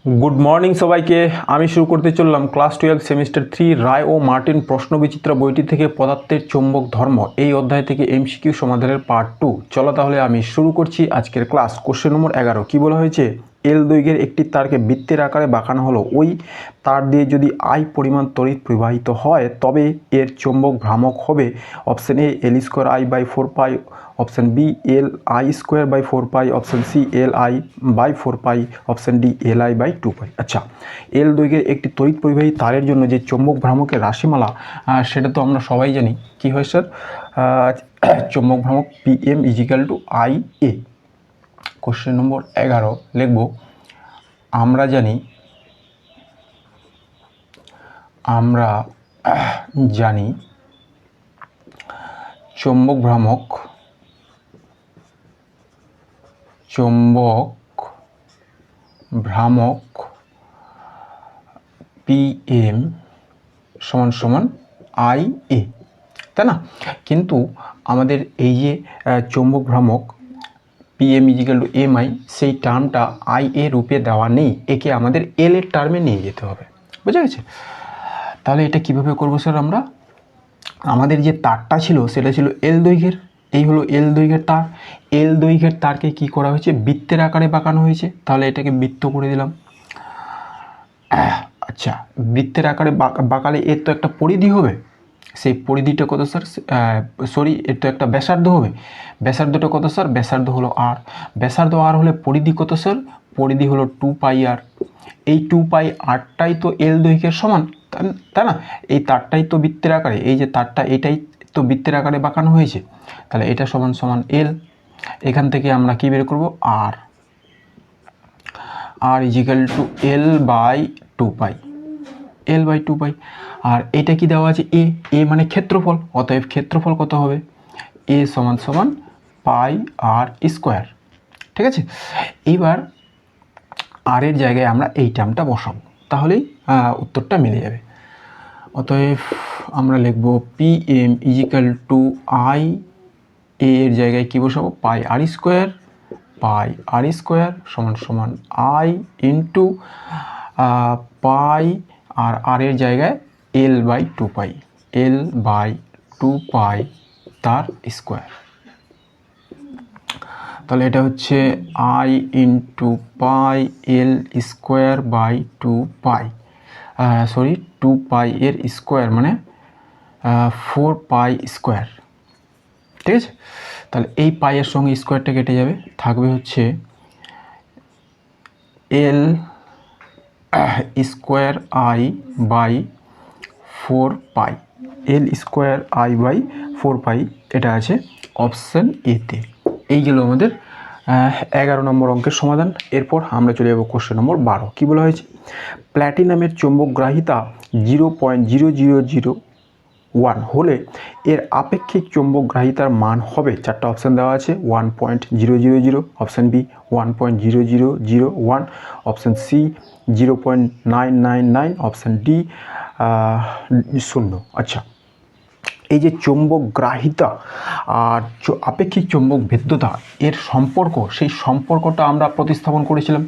Good morning সবাইকে। আমি শুরু করতে চললাম ক্লাস 12 সেমিস্টার 3 রায় ও মার্টিন প্রশ্নবিচিত্রা বইটি থেকে পদার্থের চৌম্বক ধর্ম এই অধ্যায় থেকে এমসিকিউ সমাধানের পার্ট 2। চলো তাহলে আমি শুরু করছি আজকের ক্লাস। কোশ্চেন নম্বর 11 কি বলা হয়েছে? এল দৈর্ঘ্যের একটি তারকে বৃত্তের আকারে বাঁকানো হলো। ওই তার দিয়ে যদি আই পরিমাণ তড়িৎ প্রবাহিত হয় তবে এর চৌম্বক ভ্রামক হবে option A L square I by 4 pi, option B L I square by 4 pi, option C L I by 4 pi, option D L I by 2 pi. আচ্ছা, এল দৈর্ঘ্যের একটি তড়িৎ পরিবাহী তারের জন্য যে চৌম্বক ভ্রামকের রাশিমালা সেটা তো আমরা সবাই জানি। কি হয় স্যার? চৌম্বক ভ্রামক P M is equal to I A. Question number 11 লিখব আমরা জানি চৌম্বক ভ্রামক পি এম সমান সমান আই এ, তাই না? কিন্তু আমাদের এই যে চৌম্বক ভ্রামক P M is equal to M I, সেই টার্মটা আই এ রূপে দেওয়া নেই, একে আমাদের এল এর টার্মে নিয়ে যেতে হবে। বুঝা গেছে? তাহলে এটা কিভাবে করব স্যার? আমরা আমাদের যে তারটা ছিল সেটা ছিল এল দৈর্ঘ্যের, এই হলো এল দৈর্ঘ্যের তার। এল দৈর্ঘ্যের তারকে কি করা হয়েছে? বৃত্তের আকারে বাঁকানো হয়েছে। তাহলে এটাকে বৃত্ত করে দিলাম। আচ্ছা, বৃত্তের আকারে বাঁকালে এর তো একটা পরিধি হবে। সেই পরিধিটা কত স্যার? এর তো একটা ব্যাসার্ধ হবে। ব্যাসার্ধটা কত স্যার? ব্যাসার্ধ হলো আর। ব্যাসার্ধ আর হলে পরিধি কত স্যার? পরিধি হলো 2 পাই আর। এই 2 পাই আরটাই তো এল দৈর্ঘ্যের সমান, তাই না? এই তারটাই তো বৃত্তের আকারে, এই যে তারটা এটাই তো বৃত্তের আকারে বাঁকানো হয়েছে। তাহলে এটা সমান সমান এল। এখান থেকে আমরা কি বের করব? R. R equal to L by 2 pi, L by 2 pi. আর এটা কি দেওয়া আছে? এ। এ মানে ক্ষেত্রফল, অতএব ক্ষেত্রফল কত হবে? এ সমান সমান পাই আর স্কোয়ার। ঠিক আছে? এইবার আর এর জায়গায় আমরা এই টার্মটা বসাবো, তাহলেই উত্তরটা মিলে যাবে। অতএব আমরা লিখব P M is equal to I এর জায়গায় কি বসাবো? পাই আর স্কোয়ার সমান সমান আই ইন্টু পাই আর এর জায়গায় এল বাই 2 পাই, এল বাই 2 পাই তার স্কোয়ার। তাহলে এটা হচ্ছে I into pi L square by 2 pi, 2 pi এর স্কোয়ার মানে 4 পাই স্কোয়ার। ঠিক আছে? তাহলে এই পাইয়ের সঙ্গে স্কোয়ারটা কেটে যাবে, থাকবে হচ্ছে L square I by 4 pi, L square I by 4 pi. এটা আছে অপশান এতে। এই গেল আমাদের 11 নম্বর অঙ্কের সমাধান। এরপর আমরা চলে যাব কোশ্চেন নম্বর 12। কী বলা হয়েছে? প্ল্যাটিনামের চৌম্বক গ্রাহিতা 0.0001 হলে এর আপেক্ষিক চৌম্বক গ্রাহিতার মান হবে, চারটা অপশান দেওয়া আছে। 1.000, option B 1.0001, option C 0.999, option D 0। আচ্ছা, এই যে চৌম্বক গ্রাহিতা আর আপেক্ষিক চৌম্বক ভেদ্যতা এর সম্পর্ক, সেই সম্পর্কটা আমরা প্রতিস্থাপন করেছিলাম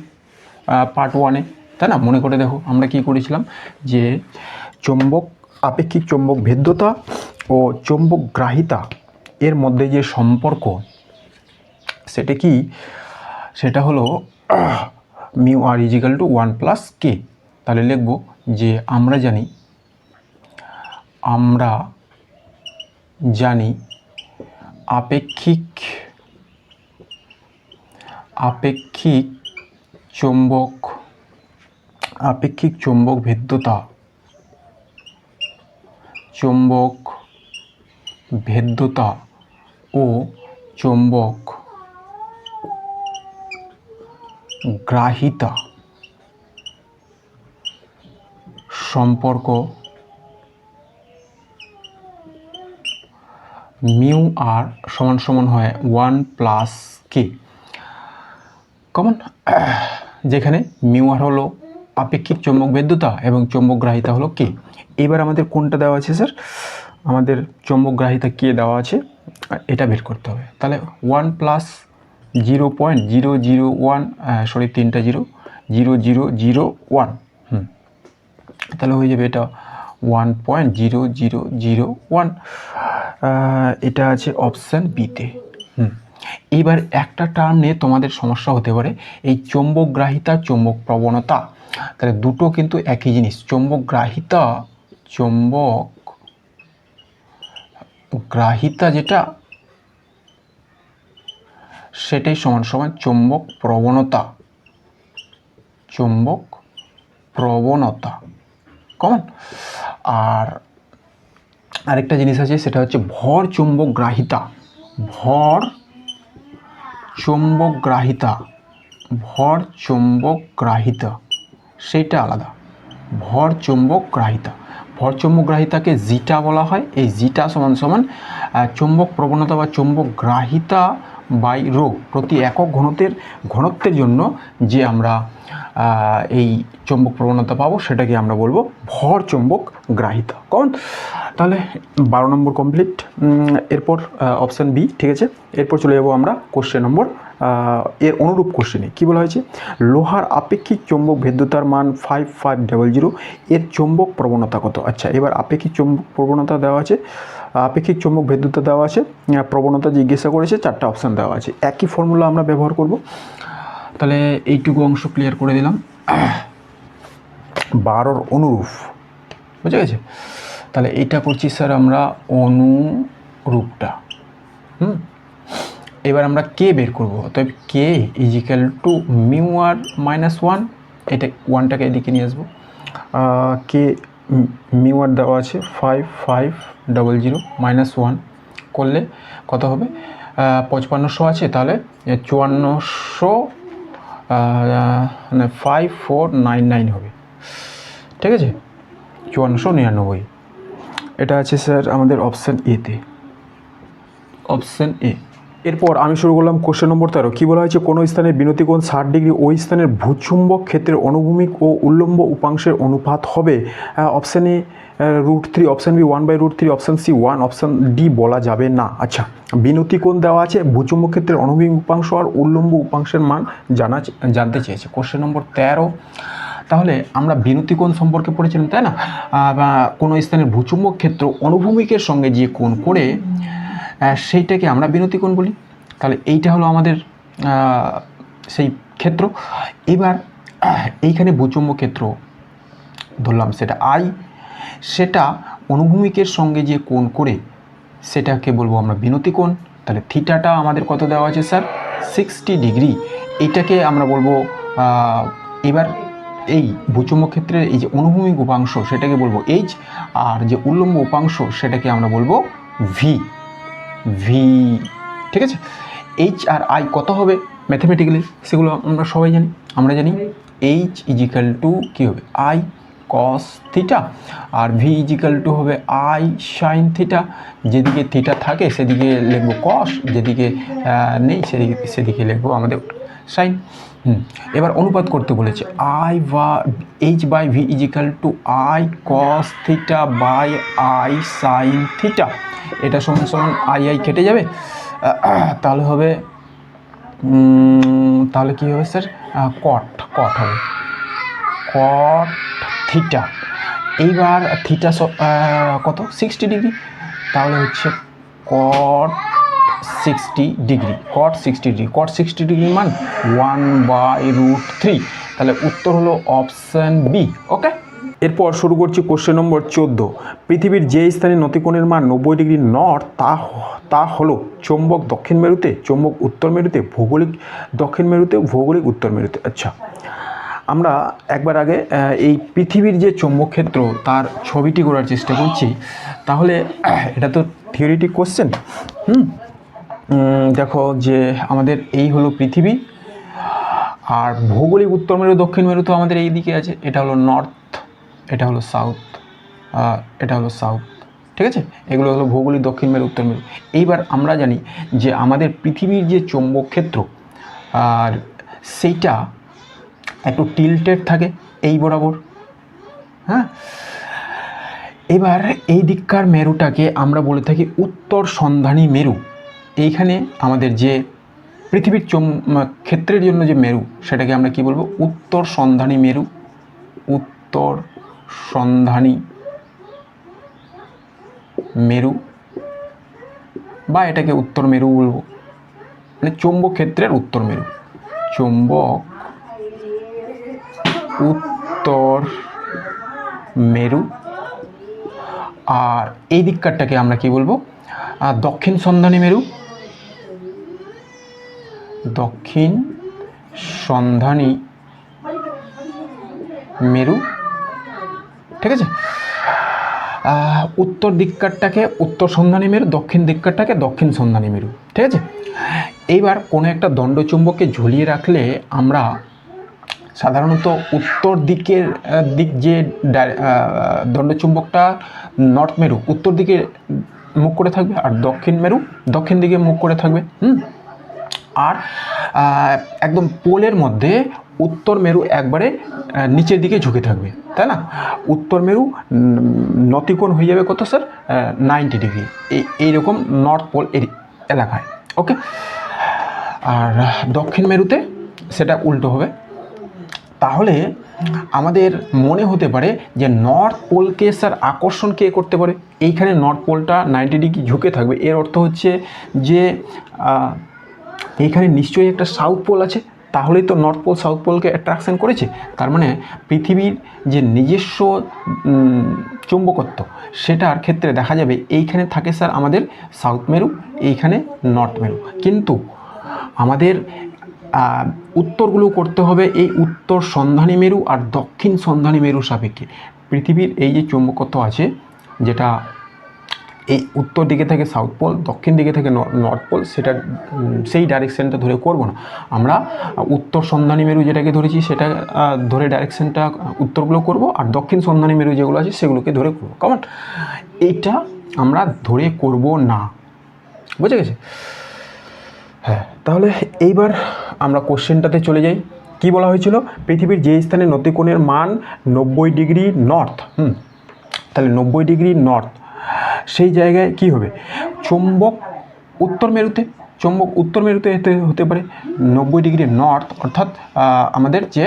পার্ট 1-এ, তাই না? মনে করে দেখো আমরা কি করেছিলাম, যে আপেক্ষিক চৌম্বক ভেদ্যতা ও চৌম্বক গ্রাহিতা এর মধ্যে যে সম্পর্ক সেটা কি? সেটা হলো মিউ আর ইজিক্যাল টু 1 প্লাস কে। তাহলে লিখব যে আমরা জানি আপেক্ষিক চৌম্বক ভেদ্যতা ও চৌম্বক গ্রাহিতা সম্পর্ক মিউ আর সমান সমান হয় 1 প্লাস কে। কমন, যেখানে মিউ আর হলো আপেক্ষিক চৌম্বক ভেদ্যতা এবং চৌম্বক গ্রাহিতা হলো কে। এবার আমাদের কোনটা দেওয়া আছে স্যার? আমাদের চৌম্বক গ্রাহিতা কে দেওয়া আছে, এটা বের করতে হবে। তাহলে 1 প্লাস 0.001, 3টা 0, 0.0001। তাহলে হয়ে যাবে এটা 1.0001। এটা আছে অপশান বিতে। এবার একটা টার্ম নিয়ে তোমাদের সমস্যা হতে পারে, এই চৌম্বক গ্রাহিতা, চৌম্বক প্রবণতা। তাহলে দুটো কিন্তু একই জিনিস। চৌম্বক গ্রাহিতা যেটা, সেটাই সমান সমান চৌম্বক প্রবণতা। কমন। আর আরেকটা জিনিস আছে, সেটা হচ্ছে ভর চৌম্বক গ্রাহিতা, সেইটা আলাদা। ভর চৌম্বক গ্রাহিতাকে জিটা বলা হয়। এই জিটা সমান সমান চৌম্বক প্রবণতা বা চৌম্বক গ্রাহিতা বাই রো, প্রতি একক ঘনত্বের জন্য যে আমরা এই চৌম্বক প্রবণতা পাবো, সেটাকে আমরা বলবো ভর চৌম্বক গ্রাহিতা। কমন। তাহলে 12 নম্বর কমপ্লিট। এরপর অপশান বি, ঠিক আছে। এরপর চলে যাবো আমরা কোশ্চেন নম্বর, এর অনুরূপ কোশ্চেনে কী বলা হয়েছে, লোহার আপেক্ষিক চৌম্বক ভেদ্যতার মান 5500, এর চৌম্বক প্রবণতা কত? আচ্ছা, এবার আপেক্ষিক চৌম্বক প্রবণতা দেওয়া আছে, আপেক্ষিক চৌম্বক ভেদ্যতা দেওয়া আছে, প্রবণতা জিজ্ঞাসা করেছে, 4টা অপশান দেওয়া আছে। একই ফর্মুলা আমরা ব্যবহার করব। তাহলে এইটুকু অংশ ক্লিয়ার করে দিলাম। 12 অনুরূপ, বুঝে গেছে। তাহলে এইটা করছি স্যার আমরা অনুরূপটা। এবার আমরা কে বের করব। অতএব কে ইজিক্যাল টু μr - 1, এটা 1টাকে এদিকে নিয়ে আসবো। কে μr দেওয়া আছে 5500 - 1 করলে কত হবে, 5500 আছে, তাহলে 5400 মানে 5499 হবে, ঠিক আছে, 5499। এটা আছে স্যার আমাদের অপশান এতে, অপশান এ। এরপর আমি শুরু করলাম কোশ্চেন নম্বর 13। কী বলা হয়েছে, কোনো স্থানের বিনতিকোণ 60 ডিগ্রি, ওই স্থানের ভূচুম্বক ক্ষেত্রের অনুভূমিক ও উল্লম্ব উপাংশের অনুপাত হবে। Option A √3, option B 1/√3, option C 1, option D বলা যাবে না। আচ্ছা, বিনতিকোণ দেওয়া আছে, ভূচুম্বক ক্ষেত্রের অনুভূমিক উপাংশ আর উল্লম্ব উপাংশের মান জানতে চেয়েছে। Question number 13। তাহলে আমরা বিনতিকোণ সম্পর্কে পড়েছিলাম, তাই না? কোনো স্থানের ভূচুম্বক ক্ষেত্র অনুভূমিকের সঙ্গে যে কোণ করে সেইটাকে আমরা বিনতিকোণ বলি। তাহলে এইটা হলো আমাদের সেই ক্ষেত্র। এবার এইখানে ভূচুম্বক ক্ষেত্র ধরলাম, সেটা আই, সেটা অনুভূমিকের সঙ্গে যে কোণ করে সেটাকে বলবো আমরা বিনতিকোণ। তাহলে থিটাটা আমাদের কত দেওয়া আছে স্যার, 60 ডিগ্রি। এইটাকে আমরা বলবো, এবার এই ভূচুম্বক ক্ষেত্রের এই যে অনুভূমিক উপাংশ সেটাকে বলবো এইচ, আর যে উল্লম্ব উপাংশ সেটাকে আমরা বলবো ভি। ঠিক আছে। এইচ আর আই কত হবে ম্যাথমেটিক্যালি, সেগুলো আমরা সবাই জানি। আমরা জানি এইচ ইজিক্যাল টু কী হবে, আই কস থিটা, আর ভি ইজিক্যাল টু হবে আই সাইন থিটা। যেদিকে থিটা থাকে সেদিকে লিখবো কস, যেদিকে নেই সেদিকে লিখবো আমাদের সাইন। এবার অনুপাত করতে বলেছে, আই বা H by V is equal to I cos theta by I sine theta. এটা সমান সমান আই কেটে যাবে, তাহলে হবে, তাহলে কী হবে স্যার, কট হবে, কট থিটা। এইবার থিটা কত, 60 ডিগ্রি, তাহলে হচ্ছে কট 60 ডিগ্রি। কট 60 ডিগ্রি মান 1/√3। তাহলে উত্তর হলো অপশান বি। ওকে। এরপর শুরু করছি কোশ্চেন নম্বর 14। পৃথিবীর যে স্থানে নতিকোণের মান 90 ডিগ্রি নর্থ, তা হলো চৌম্বক দক্ষিণ মেরুতে, চৌম্বক উত্তর মেরুতে, ভৌগোলিক দক্ষিণ মেরুতে, ভৌগোলিক উত্তর মেরুতে। আচ্ছা, আমরা একবার আগে এই পৃথিবীর যে চৌম্বক ক্ষেত্র তার ছবিটি করার চেষ্টা করছি। তাহলে এটা তো থিওরিটিক কোশ্চেন। দেখো যে আমাদের এই হলো পৃথিবী, আর ভৌগোলিক উত্তর মেরু দক্ষিণ মেরু তো আমাদের এই দিকে আছে। এটা হলো নর্থ, এটা হলো সাউথ, এটা হলো সাউথ, ঠিক আছে। এগুলো হলো ভৌগোলিক দক্ষিণ মেরু উত্তর মেরু। এইবার আমরা জানি যে আমাদের পৃথিবীর যে চৌম্বক ক্ষেত্র, আর সেইটা একটু টিল্টেড থাকে এই বরাবর, হ্যাঁ। এবার এই দিককার মেরুটাকে আমরা বলে থাকি উত্তর সন্ধানী মেরু। এইখানে আমাদের যে পৃথিবীর ক্ষেত্রের জন্য যে মেরু সেটাকে আমরা কি বলবো? উত্তর সন্ধানী মেরু। উত্তর সন্ধানী মেরু বা এটাকে উত্তর মেরু বলবো, মানে চৌম্বক ক্ষেত্রের উত্তর মেরু। চৌম্বক উত্তর মেরু। আর এই দিককারটাকে আমরা কি বলবো? দক্ষিণ সন্ধানী মেরু। দক্ষিণ সন্ধানী মেরু, ঠিক আছে। উত্তর দিককারটাকে উত্তর সন্ধানী মেরু, দক্ষিণ দিককারটাকে দক্ষিণ সন্ধানী মেরু, ঠিক আছে। এইবার কোনো একটা দণ্ডচুম্বককে ঝুলিয়ে রাখলে আমরা সাধারণত উত্তর দিকের যে দণ্ডচুম্বকটা নর্থ মেরু উত্তর দিকে মুখ করে থাকবে, আর দক্ষিণ মেরু দক্ষিণ দিকে মুখ করে থাকবে। আর একদম পোলের মধ্যে উত্তর মেরু একবারে নিচের দিকে ঝুঁকে থাকবে, তাই না? উত্তর মেরু নতিকোণ হয়ে যাবে কত স্যার? 90 ডিগ্রি, এইরকম নর্থ পোল এলাকায়, ওকে। আর দক্ষিণ মেরুতে সেটা উল্টো হবে। তাহলে আমাদের মনে হতে পারে যে নর্থ পোলকে স্যার আকর্ষণ কে করতে পারে? এইখানে নর্থ পোলটা 90 ডিগ্রি ঝুঁকে থাকবে, এর অর্থ হচ্ছে যে এইখানে নিশ্চয়ই একটা সাউথ পোল আছে, তাহলেই তো নর্থ পোল সাউথ পোলকে অ্যাট্রাকশন করেছে। তার মানে পৃথিবীর যে নিজস্ব চুম্বকত্ব সেটার ক্ষেত্রে দেখা যাবে এইখানে থাকে স্যার আমাদের সাউথ মেরু, এইখানে নর্থ মেরু। কিন্তু আমাদের উত্তরগুলো করতে হবে এই উত্তর সন্ধানী মেরু আর দক্ষিণ সন্ধানী মেরু সাপেক্ষে। পৃথিবীর এই যে চুম্বকত্ব আছে, যেটা এই উত্তর দিকে থেকে সাউথ পোল, দক্ষিণ দিকে থেকে নর্থ পোল, সেটা সেই ডাইরেকশানটা ধরে করব না আমরা। উত্তর সন্ধানী মেরু যেটাকে ধরেছি সেটা ধরে ডাইরেকশানটা উত্তরগুলো করব, আর দক্ষিণ সন্ধানী মেরু যেগুলো আছে সেগুলোকে ধরে করবো। কমন এইটা আমরা ধরে করব না, বুঝে গেছে? হ্যাঁ, তাহলে এইবার আমরা কোশ্চেনটাতে চলে যাই। কি বলা হয়েছিল? পৃথিবীর যে স্থানে নতিকোণের মান 90 ডিগ্রি নর্থ, তাহলে 90 ডিগ্রি নর্থ, সেই জায়গায় কি হবে? চৌম্বক উত্তর মেরুতে, চৌম্বক উত্তর মেরুতে হতে পারে 90 ডিগ্রি নর্থ, অর্থাৎ আমাদের যে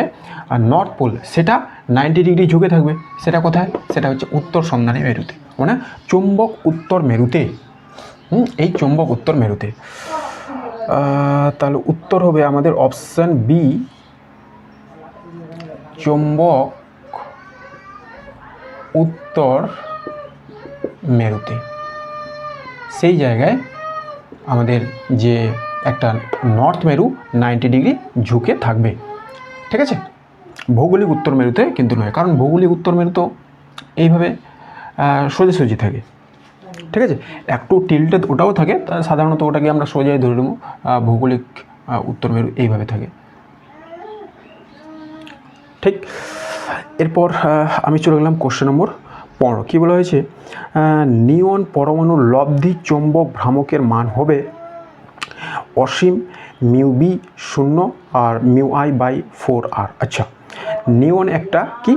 নর্থ পোল সেটা 90 ডিগ্রি ঝুঁকে থাকবে। সেটা কোথায়? সেটা হচ্ছে উত্তর সন্ধানী মেরুতে, মানে চৌম্বক উত্তর মেরুতে। এই চৌম্বক উত্তর মেরুতে। তাহলে উত্তর হবে আমাদের অপশান বি, চৌম্বক উত্তর মেরুতে। সেই জায়গায় আমাদের যে একটা নর্থ মেরু 90 ডিগ্রি ঝুঁকে থাকবে, ঠিক আছে। ভৌগোলিক উত্তর মেরুতে কিন্তু নয়, কারণ ভৌগোলিক উত্তর মেরু তো এইভাবে সোজাসুজি থাকে, ঠিক আছে। একটু টিল্টে ওটাও থাকে, সাধারণত ওটাকে আমরা সোজাই ধরে নেব। ভৌগোলিক উত্তর মেরু এইভাবে থাকে, ঠিক। এরপর আমি চলে গেলাম কোশ্চেন নম্বর 15। কী বলা হয়েছে? নিয়ন পরমাণুর লব্ধি চৌম্বক ভ্রামকের মান হবে অসীম, মিউ বি 0 আর মিউ আই বাই 4r। আচ্ছা, নিয়ন একটা কি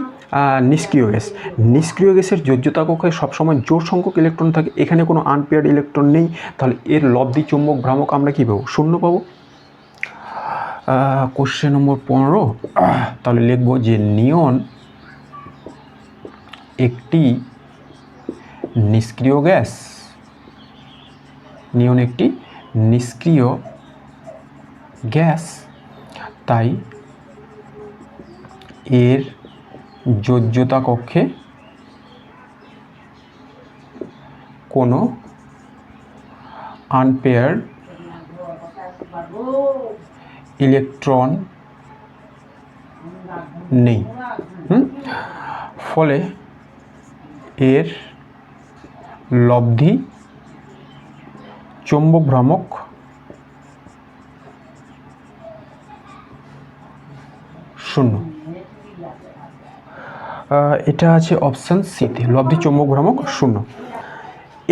নিষ্ক্রিয় গ্যাস। নিষ্ক্রিয় গ্যাসের যোজ্যতা কক্ষে সবসময় জোড় সংখ্যক ইলেকট্রন থাকে, এখানে কোনো আনপেয়ার্ড ইলেকট্রন নেই, তাহলে এর লব্ধি চৌম্বক ভ্রামক আমরা কী পাবো? 0 পাবো। কোশ্চেন নম্বর 15, তাহলে লিখব যে নিয়ন একটি নিষ্ক্রিয় গ্যাস। নিয়ন একটি নিষ্ক্রিয় গ্যাস, তাই এর যোজ্যতা কক্ষে কোনো আনপেয়ার্ড ইলেকট্রন নেই, ফলে এর লব্ধি চৌম্বক ভ্রামক 0। এটা আছে অপশান সিতে, লব্ধি চৌম্বক ভ্রামক 0।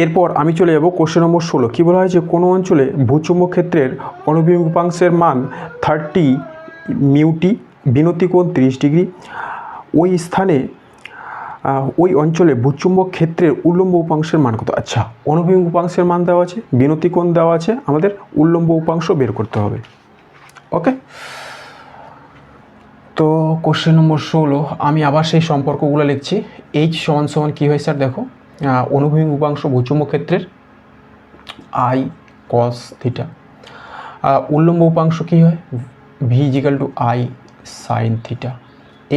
এরপর আমি চলে যাব কোশ্চেন নম্বর 16। কী বলা হয়েছে? কোনো অঞ্চলে ভূচুম্বক ক্ষেত্রের অনুভূমিক উপাংশের মান 30 মিউটি, বিনতিকোণ 30 ডিগ্রি। ওই স্থানে ওই অঞ্চলে ভূচুম্বক ক্ষেত্রের উল্লম্ব উপাংশের মান কত? আচ্ছা, অনুভূমিক উপাংশের মান দেওয়া আছে, বিনতিকোণ দেওয়া আছে, আমাদের উল্লম্ব উপাংশ বের করতে হবে। ওকে। তো কোশ্চেন নম্বর 16, আমি আবার সেই সম্পর্কগুলো লিখছি। এইচ সমান সমান কী হয় স্যার? দেখো, অনুভূমিক উপাংশ ভূচুম্বক ক্ষেত্রের আই কস থিটা, উল্লম্ব উপাংশ কী হয়? V is equal to I sine theta.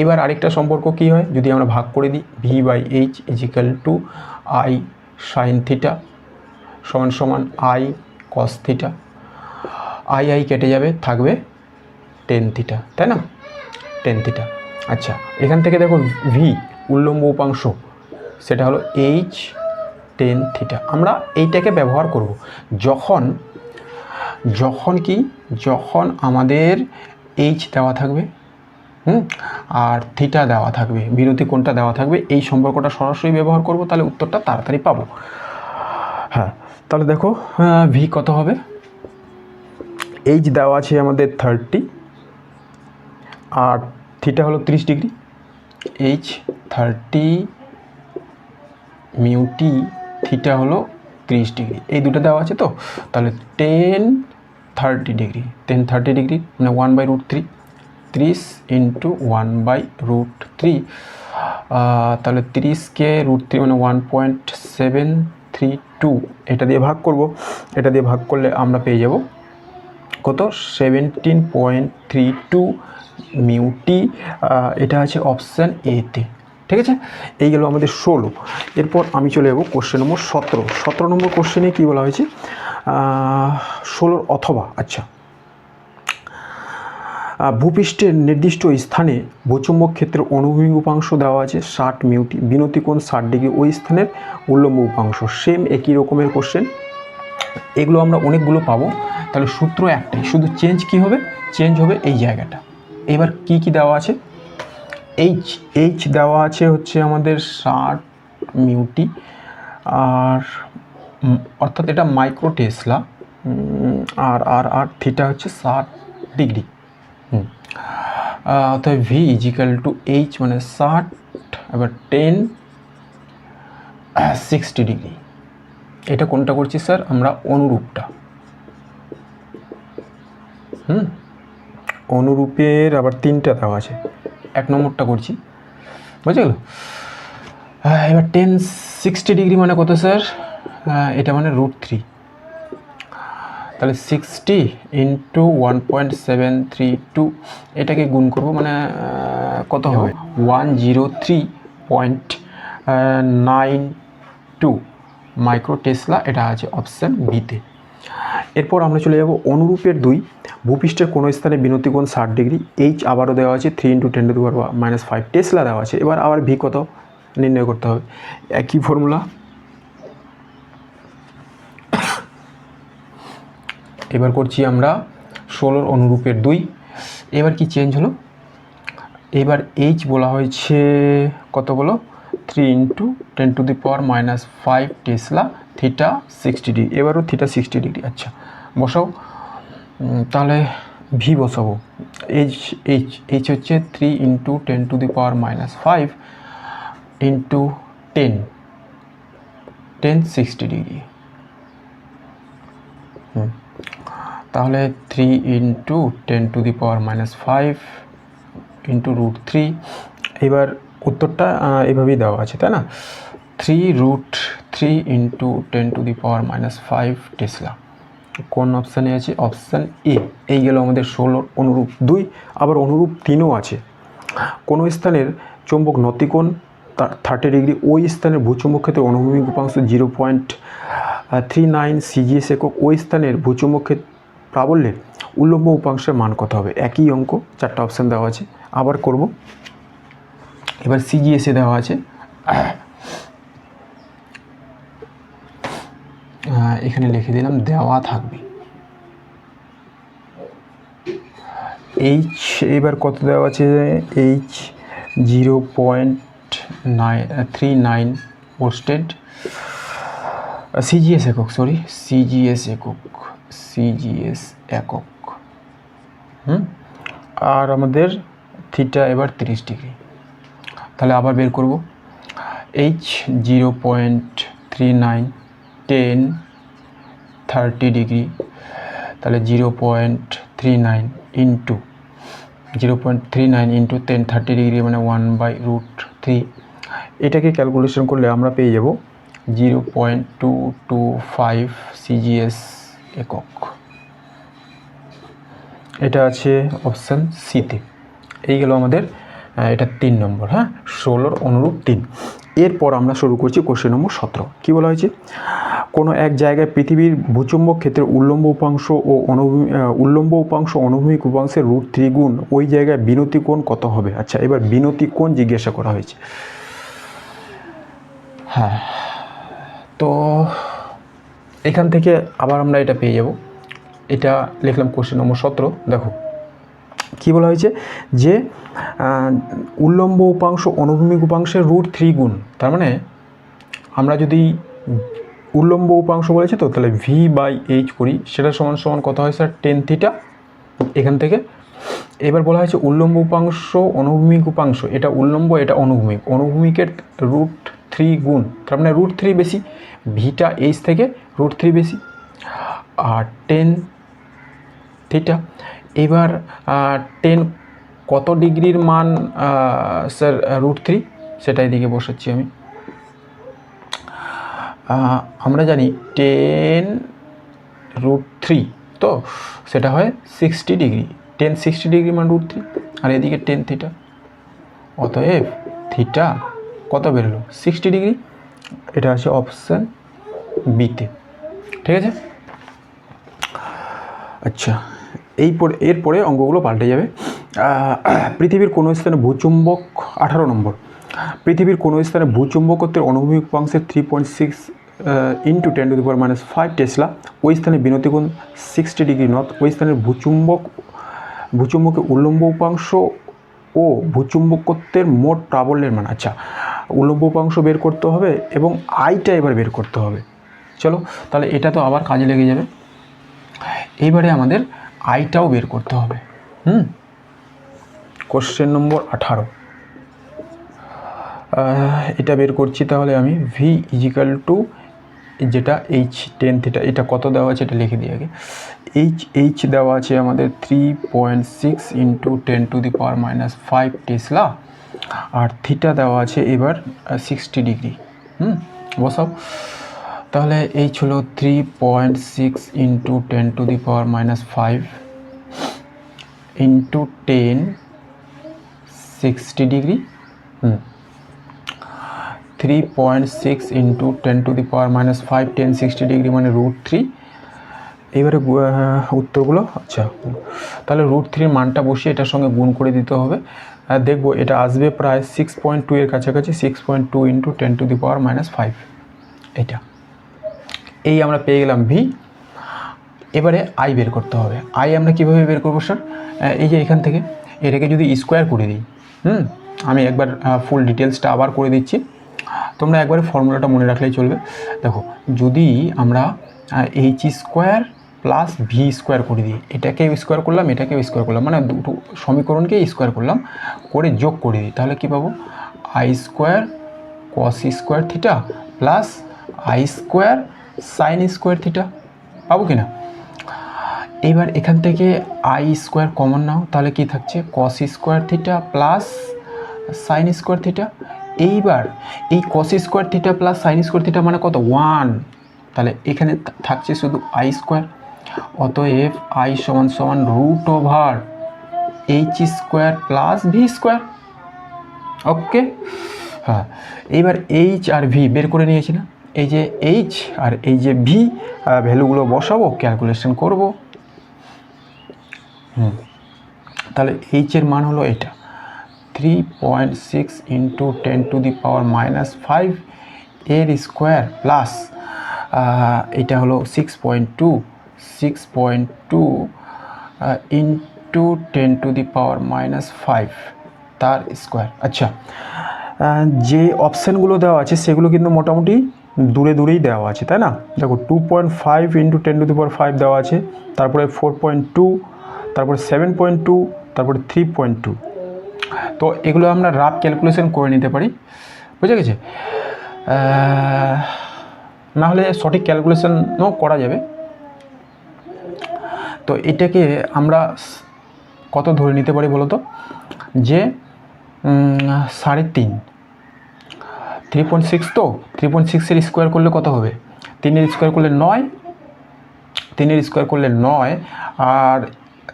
এবার আরেকটা সম্পর্ক কী হয় যদি আমরা ভাগ করে দিই? V by H is equal to I sine theta সমান সমান আই কস থিটা। আই কেটে যাবে, থাকবে টেন থিটা, তাই না? Tan theta. আচ্ছা, এখান থেকে দেখো ভি উল্লম্ব উপাংশ, সেটা হলো এইচ টেন থিটা। আমরা এইটাকে ব্যবহার করব যখন আমাদের এইচ দেওয়া থাকবে, আর থিটা দেওয়া থাকবে, বিরতি কোণটা দেওয়া থাকবে, এই সম্পর্কটা সরাসরি ব্যবহার করব, তাহলে উত্তরটা তাড়াতাড়ি পাবো। হ্যাঁ, তাহলে দেখো ভি কত হবে? এইচ দেওয়া আছে আমাদের 30 আর থিটা হলো 30 ডিগ্রি। এইচ 30 মিউ টি, থিটা হলো 30 ডিগ্রি, এই দুটো দেওয়া আছে। তো তাহলে 10 ডিগ্রি মানে 1/√3, 30 ইন্টু 1/√3, তাহলে 30কে √3 মানে 1.732, এটা দিয়ে ভাগ করব। এটা দিয়ে ভাগ করলে আমরা পেয়ে যাব কত? 17.32 মিউ টি। এটা আছে অপশান এতে, ঠিক আছে? এই গেল আমাদের 16। এরপর আমি চলে যাব কোশ্চেন নম্বর 17 নম্বর কোশ্চেনে কী বলা হয়েছে? 16 অথবা, আচ্ছা, ভূপৃষ্ঠের নির্দিষ্ট স্থানে ভূচুম্বক ক্ষেত্রের অনুভূমিক উপাংশ দেওয়া আছে 60 মিউ টি, বিনতি কোণ 60 ডিগ্রি, ওই স্থানের উল্লম্ব উপাংশ। সেম একই রকমের কোশ্চেন, এগুলো আমরা অনেকগুলো পাবো। তাহলে সূত্র একটাই, শুধু চেঞ্জ কি হবে? চেঞ্জ হবে এই জায়গাটা। এবার কি দেওয়া আছে? এইচ দেওয়া আছে হচ্ছে আমাদের 60 মিউ টি, আর অর্থাৎ এটা মাইক্রো টেসলা, আর থিটা হচ্ছে 60 ডিগ্রি। অর্থাৎ ভি ইজিক্যাল টু এইচ মানে 60, এবার 10 60 ডিগ্রি। এটা কোনটা করছি স্যার? আমরা অনুরূপটা। অনুরূপের আবার 3টা দেওয়া আছে, 1 নম্বরটা করছি, বুঝে গেল? এবার 10 60 ডিগ্রি মানে কত স্যার? এটা মানে √3, তাহলে 60 ইন্টু 1.732, এটাকে গুণ করব, মানে কত হবে? 103.92 মাইক্রো টেসলা। এটা আছে অপশান বিতে। এরপর আমরা চলে যাব অনুরূপের 2, ভূপৃষ্ঠের কোনো স্থানে বিনতি কোণ 60 ডিগ্রি। এইচ আবারও দেওয়া আছে 3 × 10⁻⁻5 টেসলা দেওয়া আছে। এবার আবার ভি কত নির্ণয় করতে হবে, একই ফর্মুলা। এবার করছি আমরা 16 অনুরূপের 2। এবার কি চেঞ্জ হলো? এবার এইচ বলা হয়েছে কত বলো? 3 × 10⁻⁻5 টেসলা, থিটা 60 ডিগ্রি। এবারও থিটা 60 ডিগ্রি। আচ্ছা, বসাও। তাহলে ভি বসাবো। এইচ হচ্ছে 3 × 10⁻⁻5 ইন্টু 10 60 ডিগ্রি। তাহলে 3 × 10⁻⁻5 ইন্টু √3। এবার উত্তরটা এভাবেই দেওয়া আছে, তাই না? 3√3 × 10⁻⁻5 টেসলা। কোন অপশানে আছে? Option A. এই গেল আমাদের 16 অনুরূপ 2। আবার অনুরূপ 3ও আছে। কোনো স্থানের চৌম্বক নতিকোণ 30 ডিগ্রি, ওই স্থানের ভূচুম্বক ক্ষেত্রে অনুভূমিক উপাংশ 0.39 সিজিএস একক, ওই স্থানের ভূচুম্বক ক্ষেত্র প্রাবল্যের উল্লম্ব উপাংশের মান কত হবে? একই অঙ্ক, 4টা অপশান দেওয়া আছে। আবার করব। এবার সিজিএসে দেওয়া আছে, এখানে লিখে দিলাম, দেওয়া থাকবে এইচ। এবার কত দেওয়া আছে? এইচ 0.39 পোস্টেড, সিজিএস একক, সিজিএস একক। আর আমাদের থিটা এবার 30 ডিগ্রি। তাহলে আবার বের করব। এইচ 0.39 10 30 ডিগ্রি, তাহলে 0.39 0.39 ইন্টু 0.39 ইন্টু 1030 ডিগ্রি মানে 1/√3। এটাকে ক্যালকুলেশন করলে আমরা পেয়ে যাব 0.225 সিজিএস একক। এটা আছে অপশান সিতে। এই গেল আমাদের এটা 3 নম্বর। হ্যাঁ, 16 অনুরূপ 3। এরপর আমরা শুরু করছি কোশ্চেন নম্বর 17। কী বলা হয়েছে? কোনো এক জায়গায় পৃথিবীর ভূচুম্বক ক্ষেত্রের উল্লম্ব উপাংশ ও অনুভূমিক উপাংশের √3 গুণ ওই জায়গায় বিনতি কোণ কত হবে? আচ্ছা, এবার বিনতি কোণ জিজ্ঞাসা করা হয়েছে। হ্যাঁ, তো এখান থেকে আবার আমরা এটা পেয়ে যাব। এটা লিখলাম কোশ্চেন নম্বর 17। দেখো কী বলা হয়েছে, যে উল্লম্ব উপাংশ অনুভূমিক উপাংশের √3 গুণ। তার মানে আমরা যদি উল্লম্ব উপাংশ বলেছে তো, তাহলে v/h করি, সেটা সমান সমান কত হয় স্যার? tan theta. এখান থেকে এবার বলা হয়েছে উল্লম্ব উপাংশ অনুভূমিক উপাংশ, এটা উল্লম্ব এটা অনুভূমিক, অনুভূমিকের √3 গুণ, তার মানে √3 বেশি, ভিটা এইচ থেকে √3 বেশি, আর tan থিটা। এবার 10 কত ডিগ্রির মান স্যার? √3, সেটা এদিকে বসাচ্ছি আমি। আমরা জানি 10√3, তো সেটা হয় 60 ডিগ্রি। 1060 ডিগ্রি মান √3, আর এদিকে tan থিটা। অতএব থিটা কত বেরোলো? 60 ডিগ্রি। এটা আছে অপশান বিতে। ঠিক আছে। আচ্ছা, এরপরে অঙ্কগুলো পাল্টে যাবে। পৃথিবীর কোনো স্থানে ভূচুম্বক 18 নম্বর। পৃথিবীর কোনো স্থানে ভূচুম্বকত্বের অনুভূমিক উপাংশের 3.6 ইন্টু 10⁻⁵ টেসলা, ওই স্থানে বিনতি কোণ 60 ডিগ্রি নর্থ। ওই স্থানের ভূচুম্বকের উল্লম্ব উপাংশ ও ভূচুম্বকত্বের মোট প্রাবল্যের মান। আচ্ছা, উল্লম্ব উপাংশ বের করতে হবে এবং আইটা এবার বের করতে হবে। চলো, তাহলে এটা তো আবার কাজে লেগে যাবে। এইবারে আমাদের আইটাও বের করতে হবে। Question number 18। এটা বের করছি, তাহলে আমি v = যেটা h tan থিটা, এটা কত দেওয়া আছে এটা লিখে দিই আগে। h দেওয়া আছে আমাদের 3.6 ইন্টু 10⁻⁵ টেসলা, আর থিটা দেওয়া আছে এবার 60 ডিগ্রি। বসাও। তাহলে h হলো 3.6 into 10⁻⁵ into 10 60 degree. 3.6 into 10⁻⁵ 10 60 degree মানে √3। এবারে উত্তরগুলো, আচ্ছা তাহলে √3 মানটা বসিয়ে এটার সঙ্গে গুণ করে দিতে হবে। আর দেখবো এটা আসবে প্রায় 6.2 এর কাছাকাছি, 6.2 ইন্টু 10⁻⁵। এটা এই আমরা পেয়ে গেলাম ভি। এবারে আই বের করতে হবে। আই আমরা কীভাবে বের করবো স্যার? এই যে এখান থেকে এটাকে যদি স্কোয়ার করে দিই, আমি একবার ফুল ডিটেলসটা আবার করে দিচ্ছি, তোমরা একবারে ফর্মুলাটা মনে রাখলেই চলবে। দেখো, যদি আমরা h² প্লাস v² করে দিই, এটাকে স্কোয়ার করলাম, এটাকেও স্কোয়ার করলাম, মানে দুটো সমীকরণকে স্কোয়ার করলাম, করে যোগ করে দিই, তাহলে কী পাবো? i² cos² theta plus i² sin² theta পাবো কি না? এবার এখান থেকে i² কমন নাও, তাহলে কি থাকছে? cos² theta plus sin² theta. এইবার এই cos² theta plus sin² theta মানে কত? 1। তাহলে এখানে থাকছে শুধু i²। অতএব i = √h² প্লাস v²। ওকে। হ্যাঁ, এইবার h আর v বের করে নিয়েছি না? এই যে h আর এই যে v ভ্যালুগুলো বসাবো, ক্যালকুলেশন করব। তাহলে h এর মান হলো এটা 3.6 ইন্টু 10⁻⁵ এর স্কোয়ার প্লাস এটা হলো 6.2 ইন্টু 10⁻⁵ তার স্কোয়ার। আচ্ছা, যে অপশানগুলো দেওয়া আছে সেগুলো কিন্তু মোটামুটি দূরে দূরেই দেওয়া আছে, তাই না? দেখো 2.5 ইন্টু 10⁵ দেওয়া আছে, তারপরে 4.2, তারপরে 7.2, তারপরে 3.2। তো এগুলো আমরা রাফ ক্যালকুলেশন করে নিতে পারি, বুঝে গেছে? না হলে সঠিক ক্যালকুলেশনও করা যাবে। তো এটাকে আমরা কত ধরে নিতে পারি বলো তো, যে 3.5, 3.6, তো 3.6-এর স্কোয়ার করলে কত হবে, 3-এর স্কোয়ার করলে 9, 3-এর স্কোয়ার করলে 9, আর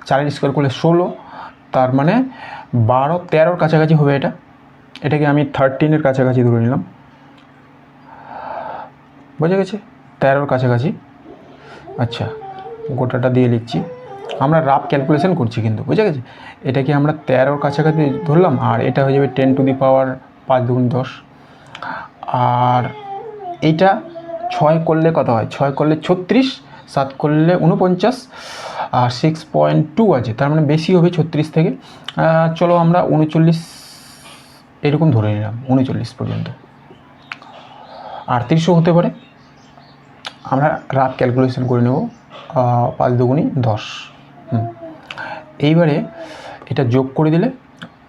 4-এর স্কোয়ার করলে 16, তার মানে 12-13-র কাছাকাছি হবে। এটাকে আমি 13-এর কাছাকাছি ধরে নিলাম, বোঝা গেছে, 13-র কাছাকাছি। আচ্ছা, গোটাটা দিয়ে লিখছি, আমরা রাফ ক্যালকুলেশন করছি কিন্তু, বুঝা গেছে। এটাকে আমরা 13-র কাছাকাছি ধরলাম, আর এটা হয়ে যাবে 10 টু দি পাওয়ার 5 × 10, আর এইটা 6 করলে কত হয়, 6 করলে 36, 7 করলে 49, আর 6.2 আছে, তার মানে বেশি হবে 36 থেকে। চলো আমরা 39 এরকম ধরে নিলাম, 39 পর্যন্ত, 38ও হতে পারে। আমরা রাফ ক্যালকুলেশন করে নেব, 5 দুগুণি 10। এইবারে এটা যোগ করে দিলে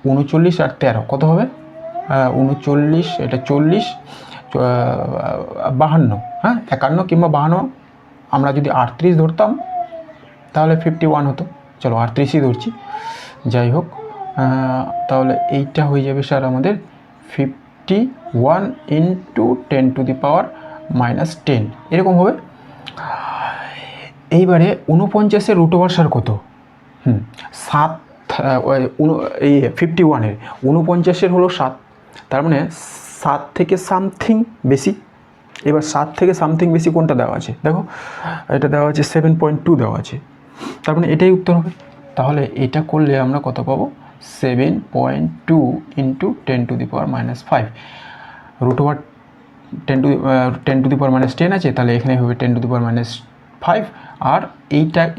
39 আর 13 কত হবে, 39, এটা 40, 52, হ্যাঁ 51 কিংবা 52। আমরা যদি 38 ধরতাম তাহলে 51 হতো, চলো 38ই ধরছি। যাই হোক, তাহলে এইটা হয়ে যাবে স্যার আমাদের 51 × 10 টু দি পাওয়ার -10 এরকম হবে। এইবারে 49-এর রুট ওভার স্যার কত, 7, এই 51-এর 49-এর হলো 7, তার মানে 7 থেকে সামথিং বেশি। এবার 7 থেকে সামথিং বেশি কোনটা দেওয়া আছে, দেখো এটা দেওয়া আছে 7.2 দেওয়া আছে, তার মানে এটাই উত্তর হবে। তাহলে এটা করলে আমরা কত পাবো, 7.2 × 10 to the power -5, root over 10 to the power -10 আছে, তাহলে এখানে হবে 10 টু দি পাওয়ার -5, আর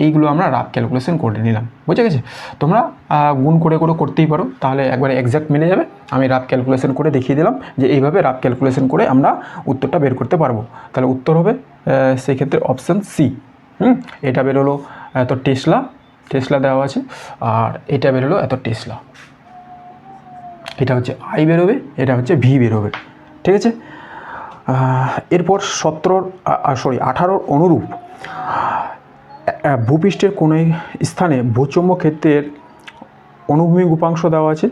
এইগুলো আমরা রাফ ক্যালকুলেশন করে নিলাম, বুঝে গেছে। তোমরা গুণ করে করতেই পারো, তাহলে একবারে এক্স্যাক্ট মিলে যাবে। আমি রাফ ক্যালকুলেশন করে দেখিয়ে দিলাম যে এইভাবে রাফ ক্যালকুলেশন করে আমরা উত্তরটা বের করতে পারবো। তাহলে উত্তর হবে সেক্ষেত্রে অপশান সি। এটা বেরোলো এত টেসলা দেওয়া আছে, আর এটা বেরোলো এত টেসলা। এটা হচ্ছে আই বেরোবে, এটা হচ্ছে ভি বেরোবে, ঠিক আছে। এরপর 18-র অনুরূপ ভূপৃষ্ঠের কোনো স্থানে ভূচৌম্বক ক্ষেত্রের অনুভূমিক উপাংশ দেওয়া আছে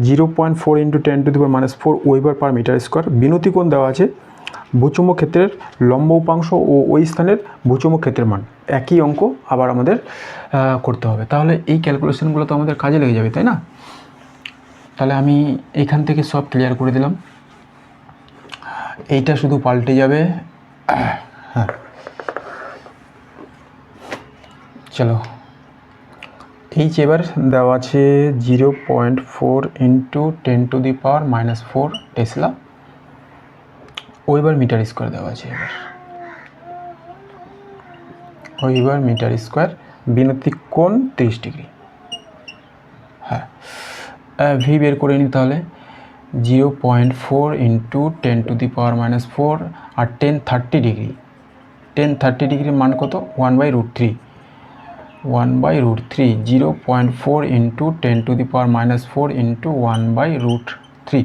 0.4 × 10 to the power -4 weber per metre square. বিনতিকোণ দেওয়া আছে। ভূচৌম্বক ক্ষেত্রের লম্ব উপাংশ ও ওই স্থানের ভূচৌম্বক ক্ষেত্রের মান, একই অঙ্ক আবার আমাদের করতে হবে। তাহলে এই ক্যালকুলেশনগুলো তো আমাদের কাজে লেগে যাবে, তাই না? তাহলে আমি এইখান থেকে সব ক্লিয়ার করে দিলাম, এইটা শুধু পাল্টে যাবে। হ্যাঁ, চলো এইচ এবার দেওয়া আছে 0.4 × 10 to the power -4 tesla, weber metre square দেওয়া আছে। এবার ওয়েবার মিটার স্কোয়ার, বিনতিক কোণ 30 ডিগ্রি। হ্যাঁ, ভি বের করে নিই তাহলে 0.4 × 10 to the power -4, R 1030 degree. 1030 ডিগ্রির মান কত, 1/√3। 1/√3, 0.4 × 10 টু দি পাওয়ার -4 × 1/√3।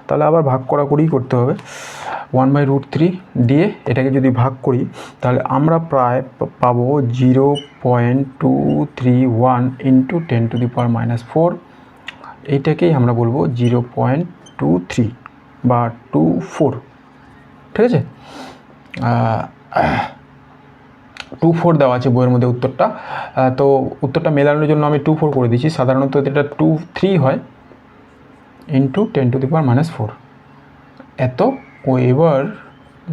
তাহলে আবার ভাগ করাকরি করতে হবে। 1/√3 দিয়ে এটাকে যদি ভাগ করি তাহলে আমরা প্রায় পাবো 0.231 × 10 টু দি পাওয়ার -4। এইটাকেই আমরা বলবো 0.23 বা 24, ঠিক আছে। 24 দেওয়া আছে বইয়ের মধ্যে উত্তরটা। তো উত্তরটা মেলানোর জন্য আমি 24 করে দিচ্ছি। সাধারণত এটা 23 হয়, × 10 টু দি পাওয়ার -4 এত ওয়েবার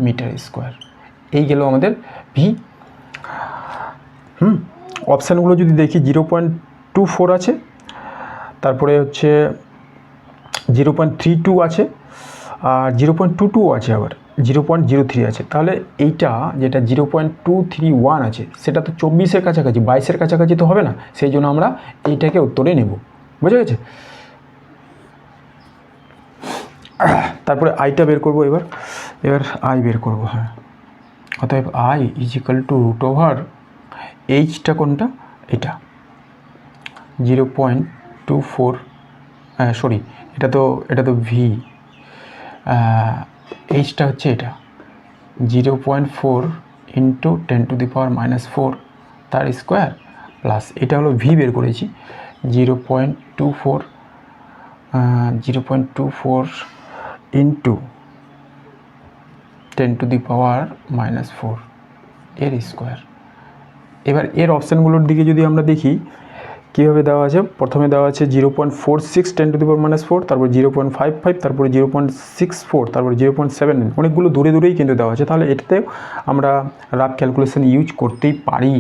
মিটার স্কোয়ার। এই গেল আমাদের ভি। অপশানগুলো যদি দেখি 0.24 আছে, তারপরে হচ্ছে 0.32 আছে, আর 0.22 আছে, আবার 0.03 আছে। তাহলে এইটা যেটা 0.231 আছে সেটা তো 24-এর কাছাকাছি, 22-এর কাছাকাছি তো হবে না, সেই জন্য আমরা এইটাকে উত্তরে নেব, বুঝা গেছে। তারপরে আইটা বের করবো। এবার আই বের করবো। হ্যাঁ, অতএব আই = এইচটা কোনটা, এটা 0.24, সরি এটা তো ভি, এইচটা হচ্ছে এটা 0.4 × 10 টু দি পাওয়ার -4 তার স্কোয়ার প্লাস এটা হলো ভি বের করেছি 0.24 ইন্টু 10⁻⁻4 এর স্কোয়ার। এবার এর অপশানগুলোর দিকে যদি আমরা দেখি কীভাবে দেওয়া আছে, প্রথমে দেওয়া আছে 0.46 10⁻⁻4, তারপর 0.55, তারপরে 0.64, তারপরে 0.79, অনেকগুলো দূরে দূরেই কিন্তু দেওয়া আছে। তাহলে এটাতেও আমরা রাফ ক্যালকুলেশন ইউজ করতেই পারি,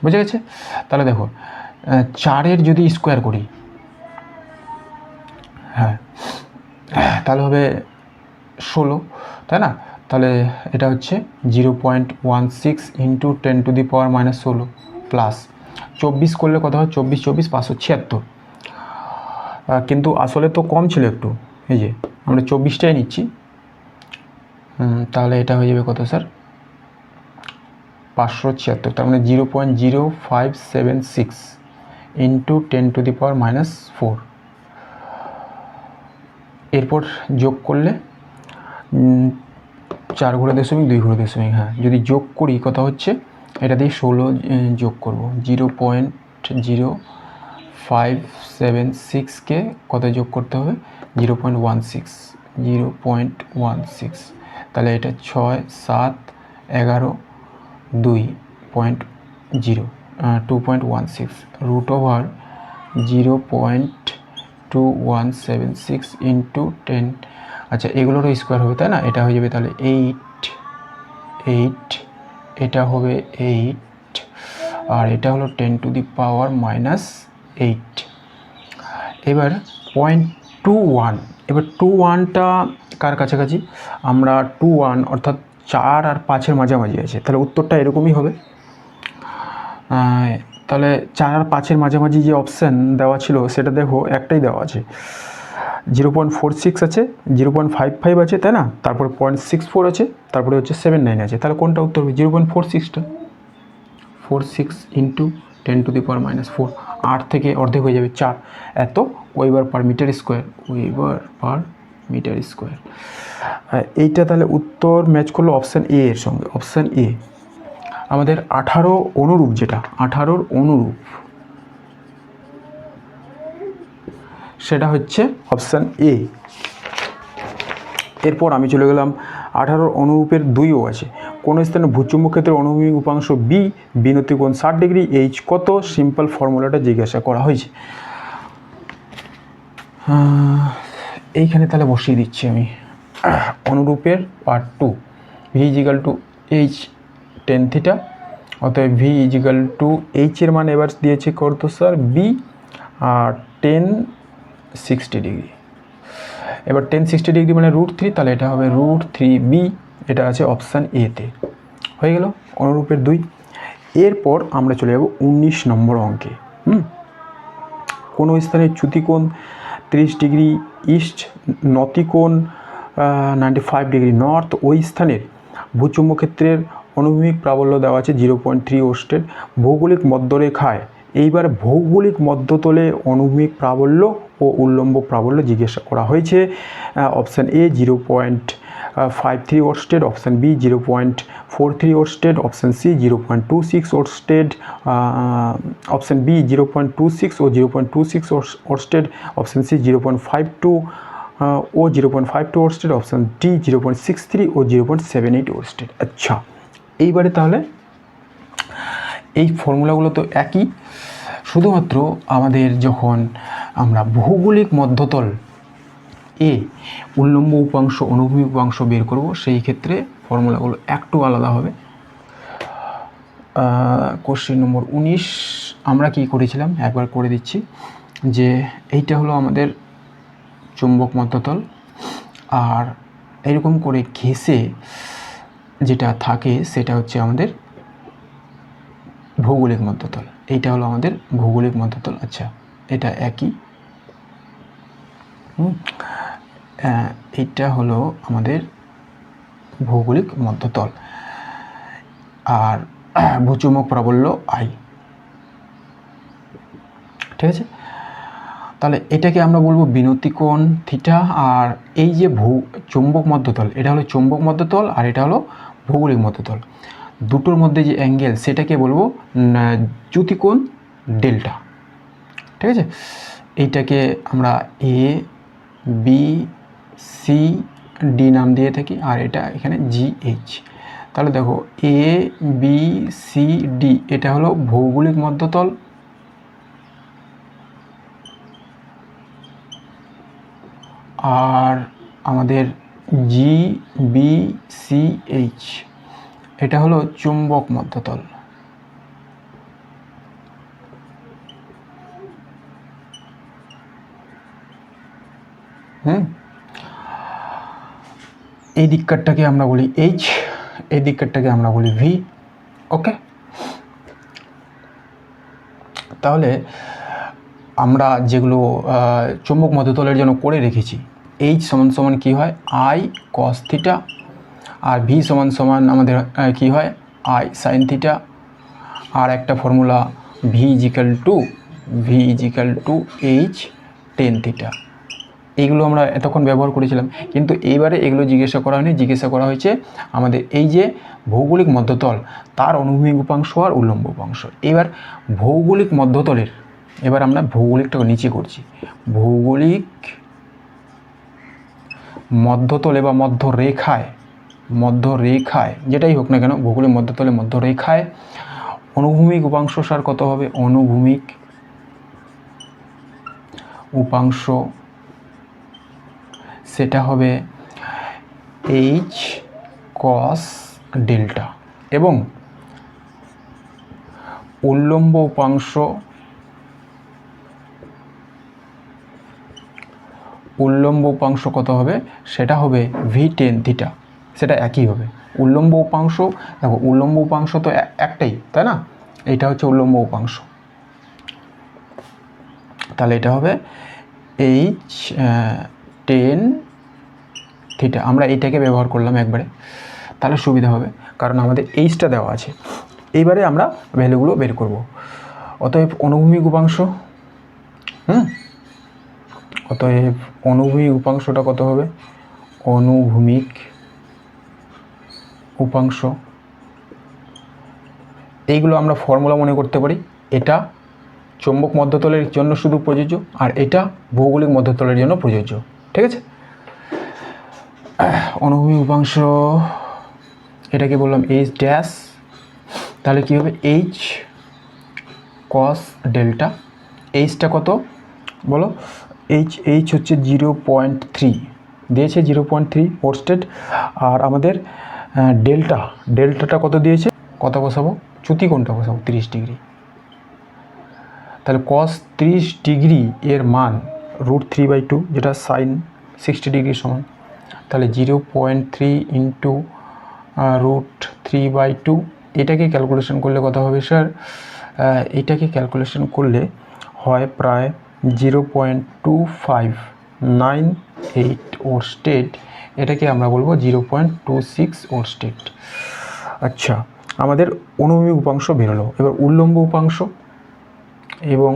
বুঝে গেছে? তাহলে দেখো 4-এর যদি স্কোয়ার করি, হ্যাঁ তাহলে হবে 16, তাই না? তাহলে এটা হচ্ছে 0.16 ইন্টু 10⁻⁻16 প্লাস 24 করলে কত হয়, 24 576, কিন্তু আসলে তো কম ছিল একটু, এই যে আমরা 24টাই নিচ্ছি। তাহলে এটা হয়ে যাবে কত স্যার, 576, তার মানে 0.0576 ইন্টু 10⁻⁻4। এরপর যোগ করলে 4 ঘুরে দশমিক 2 ঘুরে দশমিক, হ্যাঁ যদি যোগ করি কথা হচ্ছে এটা দিয়ে 16 যোগ করব, 0.0576কে কত যোগ করতে হবে, 0.16, তাহলে এটা 6 7 11 2.16 রুট ওভার 0.2176 ইন্টু 10, আচ্ছা এগুলোরও স্কোয়ার হবে তাই না? এটা হয়ে যাবে তাহলে 8, এটা হবে 8, আর এটা হলো 10⁻⁻8। এবার 0.21, এবার 21টা কার কাছাকাছি, আমরা 21 অর্থাৎ 4 আর 5-এর মাঝামাঝি আছে, তাহলে উত্তরটা এরকমই হবে। তাহলে 4 আর 5-এর মাঝামাঝি যে অপশান দেওয়া ছিল সেটা দেখো একটাই দেওয়া আছে, 0.46 আছে, 0.55 আছে তাই না, তারপরে 0.64 আছে, তারপরে হচ্ছে 79 আছে। তাহলে কোনটা উত্তর হবে, 0.46টা, 46 ইন্টু 10⁻⁻4, 8 থেকে অর্ধেক হয়ে যাবে 4, এত ওয়েবার পার মিটার স্কোয়ার, এইটা তাহলে উত্তর ম্যাচ করলো অপশান এ এর সঙ্গে। অপশান এ আমাদের 18 অনুরূপ, যেটা 18-র অনুরূপ সেটা হচ্ছে অপশান এ। এরপর আমি চলে গেলাম 18-র অনুরূপের 2ও আছে, কোনো স্থানে ভূচুম্বক ক্ষেত্রের অনুভূমিক উপাংশ বি, বিনতি কোণ 60 ডিগ্রি, এইচ কত, সিম্পল ফর্মুলাটা জিজ্ঞাসা করা হয়েছে। এইখানে তাহলে বসিয়ে দিচ্ছি আমি অনুরূপের part 2, V is equal to H tan theta, অতএব ভি ইজিক্যাল টু এইচের মান এবার দিয়েছে কত স্যার, বি, আর 1060 ডিগ্রি। এবার 1060 ডিগ্রি মানে √3, তাহলে এটা হবে √3b, এটা আছে অপশান এতে। হয়ে গেল অনুরূপের 2। এরপর আমরা চলে যাব 19 নম্বর অঙ্কে। কোনো স্থানের চ্যুতিকোণ 30 ডিগ্রি ইস্ট, নতিকোণ 95 ডিগ্রি নর্থ, ওই স্থানের ভূচুম্বক ক্ষেত্রের অনুভূমিক প্রাবল্য দেওয়া আছে 0.3 ওস্টের, ভৌগোলিক মধ্যরেখায় এইবার ভৌগোলিক মধ্যতলে অনুভূমিক প্রাবল্য ও উল্লম্ব প্রাবল্য জিজ্ঞাসা করা হয়েছে। Option A 0.53 oersted, option B 0.43 oersted, option C 0.26 oersted, option B 0.26 ও 0.26 ওস্টেড, অপশান সি 0.52 ও 0.52 ওস্টেড, অপশান ডি 0.63 ও 0.78 ওস্টেড। আচ্ছা এইবারে তাহলে এই ফর্মুলাগুলো তো একই, শুধুমাত্র আমাদের যখন আমরা ভৌগোলিক মধ্যতল এ উল্লম্ব উপাংশ অনুভূমিক উপাংশ বের করব সেই ক্ষেত্রে ফর্মুলাগুলো একটু আলাদা হবে। কোশ্চেন নম্বর 19 আমরা কি করেছিলাম একবার করে দিচ্ছি, যে এইটা হলো আমাদের চুম্বক মধ্যতল, আর এরকম করে ঘেঁষে যেটা থাকে সেটা হচ্ছে আমাদের ভৌগোলিক মধ্যতল, এইটা হলো আমাদের ভৌগোলিক মধ্যতল। আচ্ছা এটা একই, এইটা হলো আমাদের ভৌগোলিক মধ্যতল, আর ভূচুম্বক প্রাবল্য আই, ঠিক আছে। তাহলে এটাকে আমরা বলবো বিনতি কোণ থিটা, আর এই যে চুম্বক মধ্যতল, এটা হলো চুম্বক মধ্যতল আর এটা হলো ভৌগোলিক মধ্যতল। দুটোর মধ্যে যে অ্যাঙ্গেল সেটাকে বলবো জ্যোতিকোণ ডেল্টা। ঠিক আছে, এইটাকে আমরা এ বি সি ডি নাম দিয়ে থাকি, আর এটা এখানে জি এইচ। তাহলে দেখো এ বি সি ডি এটা হলো ভৌগোলিক মধ্যতল, আর আমাদের জি বি সি এইচ এটা হলো চুম্বক মধ্যতল। এই দিকটাকে আমরা বলি এইচ, এই দিকটাকে আমরা বলি ভি। ওকে, তাহলে আমরা যেগুলো চুম্বক মধ্যতলের জন্য করে রেখেছি, এইচ সমান সমান কী হয় আই কস থিটা, আর ভি সমান সমান আমাদের কী হয় আই সাইন থিটা, আর একটা formula V is equal to H tan theta. এইগুলো আমরা এতক্ষণ ব্যবহার করেছিলাম, কিন্তু এইবারে এগুলো জিজ্ঞাসা করা হয়নি, জিজ্ঞাসা করা হয়েছে আমাদের এই যে ভৌগোলিক মধ্যতল তার অনুভূমিক উপাংশ আর উল্লম্ব উপাংশ। এবার ভৌগোলিক মধ্যতলের, এবার আমরা ভৌগোলিকটাকে নিচে করছি, ভৌগোলিক মধ্যতলে বা মধ্যরেখায় যেটাই হোক না কেন, ভৌগোলিক মধ্যতলে মধ্যরেখায় অনুভূমিক উপাংশ সার কত হবে, অনুভূমিক উপাংশ সেটা হবে এইচ কস ডেল্টা, এবং উল্লম্ব উপাংশ কত হবে, সেটা হবে ভি টেন থিটা। সেটা একই হবে। উল্লম্ব উপাংশ, দেখো উল্লম্ব উপাংশ তো একটাই, তাই না? এটা হচ্ছে উল্লম্ব উপাংশ, তাহলে এটা হবে এইচ টেন থিটা। আমরা এইটাকে ব্যবহার করলাম একবারে, তাহলে সুবিধা হবে, কারণ আমাদের এইচটা দেওয়া আছে। এইবারে আমরা ভ্যালুগুলো বের করব। অতএব অনুভূমিক উপাংশ, অতএব অনুভূমিক উপাংশটা কত হবে, অনুভূমিক উপাংশ, এইগুলো আমরা ফর্মুলা মনে করতে পারি। এটা চৌম্বক মধ্যতলের জন্য শুধু প্রযোজ্য, আর এটা ভৌগোলিক মধ্যতলের জন্য প্রযোজ্য। ঠিক আছে, অনুভূমিক উপাংশ এটাকে বললাম এইচ ড্যাশ, তাহলে কী হবে এইচ কস ডেল্টা। এইচটা কত বলো, এইচ হচ্ছে 0.3 দিয়েছে, 0.3 ওরস্টেড। আর আমাদের ডেল্টাটা কত দিয়েছে, কত বসাবো, চ্যুতিকোণটা বসাবো 30 ডিগ্রি। তাহলে cos 30 ডিগ্রি এর মান √3/2, যেটা সাইন 60 ডিগ্রি সমান। তাহলে 0.3 ইন্টু √3/2, এটাকে ক্যালকুলেশন করলে কত হবে স্যার, এটাকে ক্যালকুলেশন করলে হয় প্রায় 0.2598 ওরস্টেড। এটাকে আমরা বলবো 0.26 ওরস্টেড। আচ্ছা, আমাদের অনুভূমিক উপাংশ বেরোলো। এবার উল্লম্ব উপাংশ এবং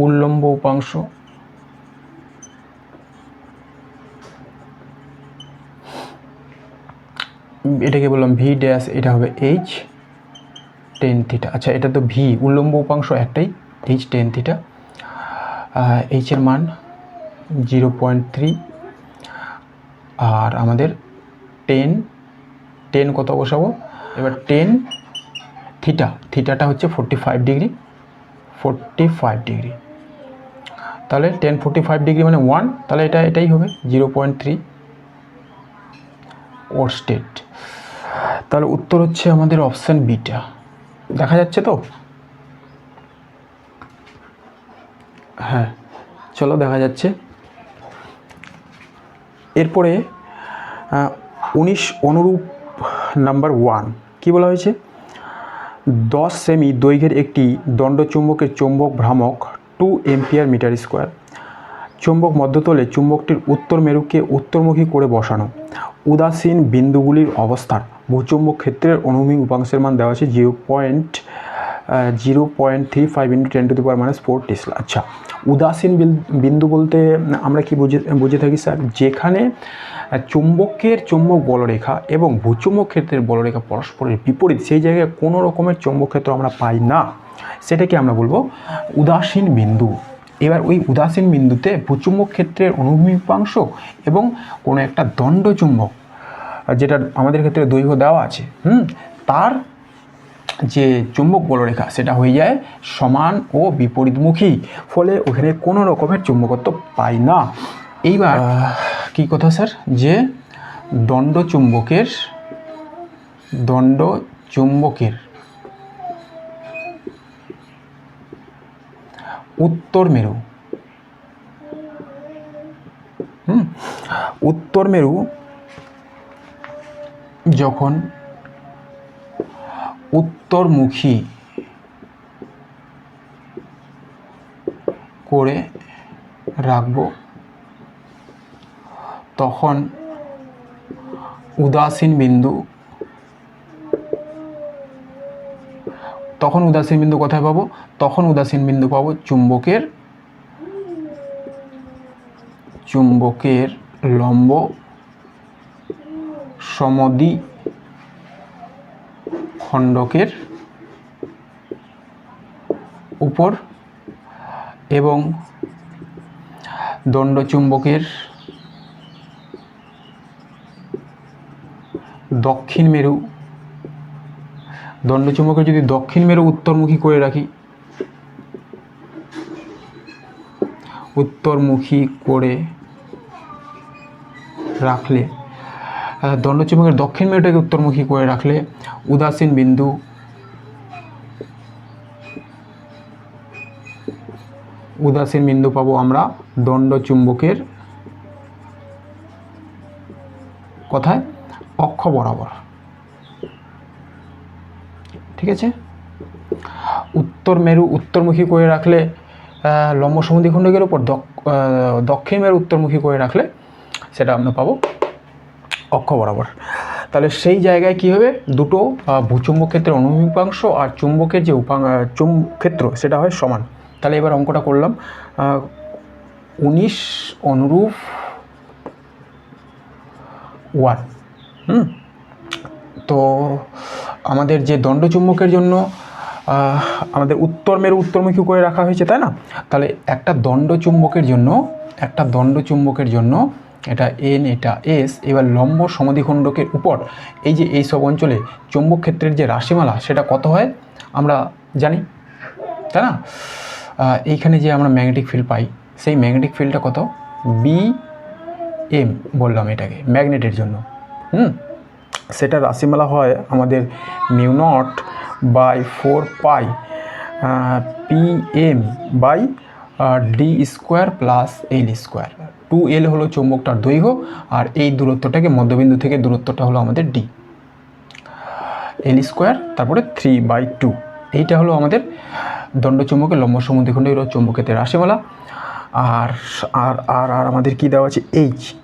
উল্লম্ব উপাংশ, এটাকে বললাম ভি ড্যাশ, এটা হবে এইচ টেন থিটা। আচ্ছা, এটা তো ভি, উল্লম্ব উপাংশ একটাই, এইচ টেন থিটা। এইচের মান 0.3, আর আমাদের টেন কত বসাবো, এবার থিটাটা হচ্ছে 45 ডিগ্রি, তাহলে 45 ডিগ্রি মানে 1, তাহলে এটাই হবে 0.3 ওরস্টেড। তাহলে উত্তর হচ্ছে আমাদের অপশান বিটা। দেখা যাচ্ছে তো? হ্যাঁ, চলো দেখা যাচ্ছে। এরপরে 19 অনুরূপ নাম্বার 1 কি বলা হয়েছে, 10 সেমি দৈর্ঘ্যের একটি দণ্ডচুম্বকের চৌম্বক ভ্রামক 2 এম্পিয়ার মিটার স্কোয়ার। চৌম্বক মধ্যতলে চুম্বকটির উত্তর মেরুকে উত্তরমুখী করে বসানো। উদাসীন বিন্দুগুলির অবস্থান। ভূচুম্বক ক্ষেত্রের অনুভূমিক উপাংশের মান দেওয়া আছে 0.35 × 10⁻⁴ টেসলা। আচ্ছা, উদাসীন বিন্দু বলতে আমরা কি বুঝে থাকি স্যার, যেখানে চুম্বক বলরেখা এবং ভূচুম্বক ক্ষেত্রের বলরেখা পরস্পরের বিপরীত, সেই জায়গায় কোনো রকমের চৌম্বক ক্ষেত্র আমরা পাই না, সেটাকে আমরা বলবো উদাসীন বিন্দু। এবার ওই উদাসীন বিন্দুতে ভূচুম্বক ক্ষেত্রের অনুভূমিকাংশ এবং কোনো একটা দণ্ডচুম্বক, যেটা আমাদের ক্ষেত্রে দৈর্ঘ্য দেওয়া আছে, তার যে চুম্বক বলরেখা সেটা হয়ে যায় সমান ও বিপরীতমুখী, ফলে ওখানে কোনো রকমের চুম্বকত্ব পাই না। এইবার কি কথা স্যার, যে দণ্ডচুম্বকের উত্তর মেরু যখন উত্তরমুখী করে রাখবো, তখন উদাসীন বিন্দু কোথায় পাবো? তখন উদাসীন বিন্দু পাবো চুম্বকের লম্ব সমদ্বিখণ্ডকের উপর এবং দণ্ডচুম্বকের দক্ষিণ মেরু, দণ্ডচুম্বকের যদি দক্ষিণ মেরু উত্তরমুখী করে রাখি, দণ্ডচুম্বকের দক্ষিণ মেরুটাকে উত্তরমুখী করে রাখলে উদাসীন বিন্দু পাবো আমরা দণ্ডচুম্বকের কোথায়? অক্ষ বরাবর। ঠিক আছে, উত্তর মেরু উত্তরমুখী করে রাখলে লম্ব সমদ্বিখণ্ডকের উপর, দক্ষিণ মেরু উত্তরমুখী করে রাখলে সেটা আমরা পাবো অক্ষ বরাবর। তাহলে সেই জায়গায় কি হবে, দুটো ভূচুম্বক ক্ষেত্রের অনুভূমিকাংশ আর চুম্বকের যে ক্ষেত্র সেটা হয় সমান। তাহলে এবার অঙ্কটা করলাম, 19 অনুরূপ 1। তো আমাদের যে দণ্ডচুম্বকের জন্য আমাদের উত্তর মেরু উত্তরমুখী করে রাখা হয়েছে, তাই না? তাহলে একটা দণ্ডচুম্বকের জন্য এটা এন, এটা এস। এবার লম্ব সমদ্বিখণ্ডকের উপর এই সব অঞ্চলে চৌম্বক ক্ষেত্রের যে রাশিমালা সেটা কত হয় আমরা জানি, তাই না? এইখানে যে আমরা ম্যাগনেটিক ফিল্ড পাই, সেই ম্যাগনেটিক ফিল্ডটা কত? BM বললাম এটাকে ম্যাগনেটের জন্য। সেটা রাশিমালা হয় আমাদের μ0/4π PM/d² + L²। 2L হলো চৌম্বকটার দৈর্ঘ্য, আর এই দূরত্বটাকে মধ্যবিন্দু থেকে দূরত্বটা হলো আমাদের D, L² তারপরে 3/2। এইটা হলো আমাদের দণ্ডচুম্বকের লম্ব সমদ্বিখণ্ডকের চৌম্বকের রাশিমালা। আর আর আর আর আমাদের কি দেওয়া আছে?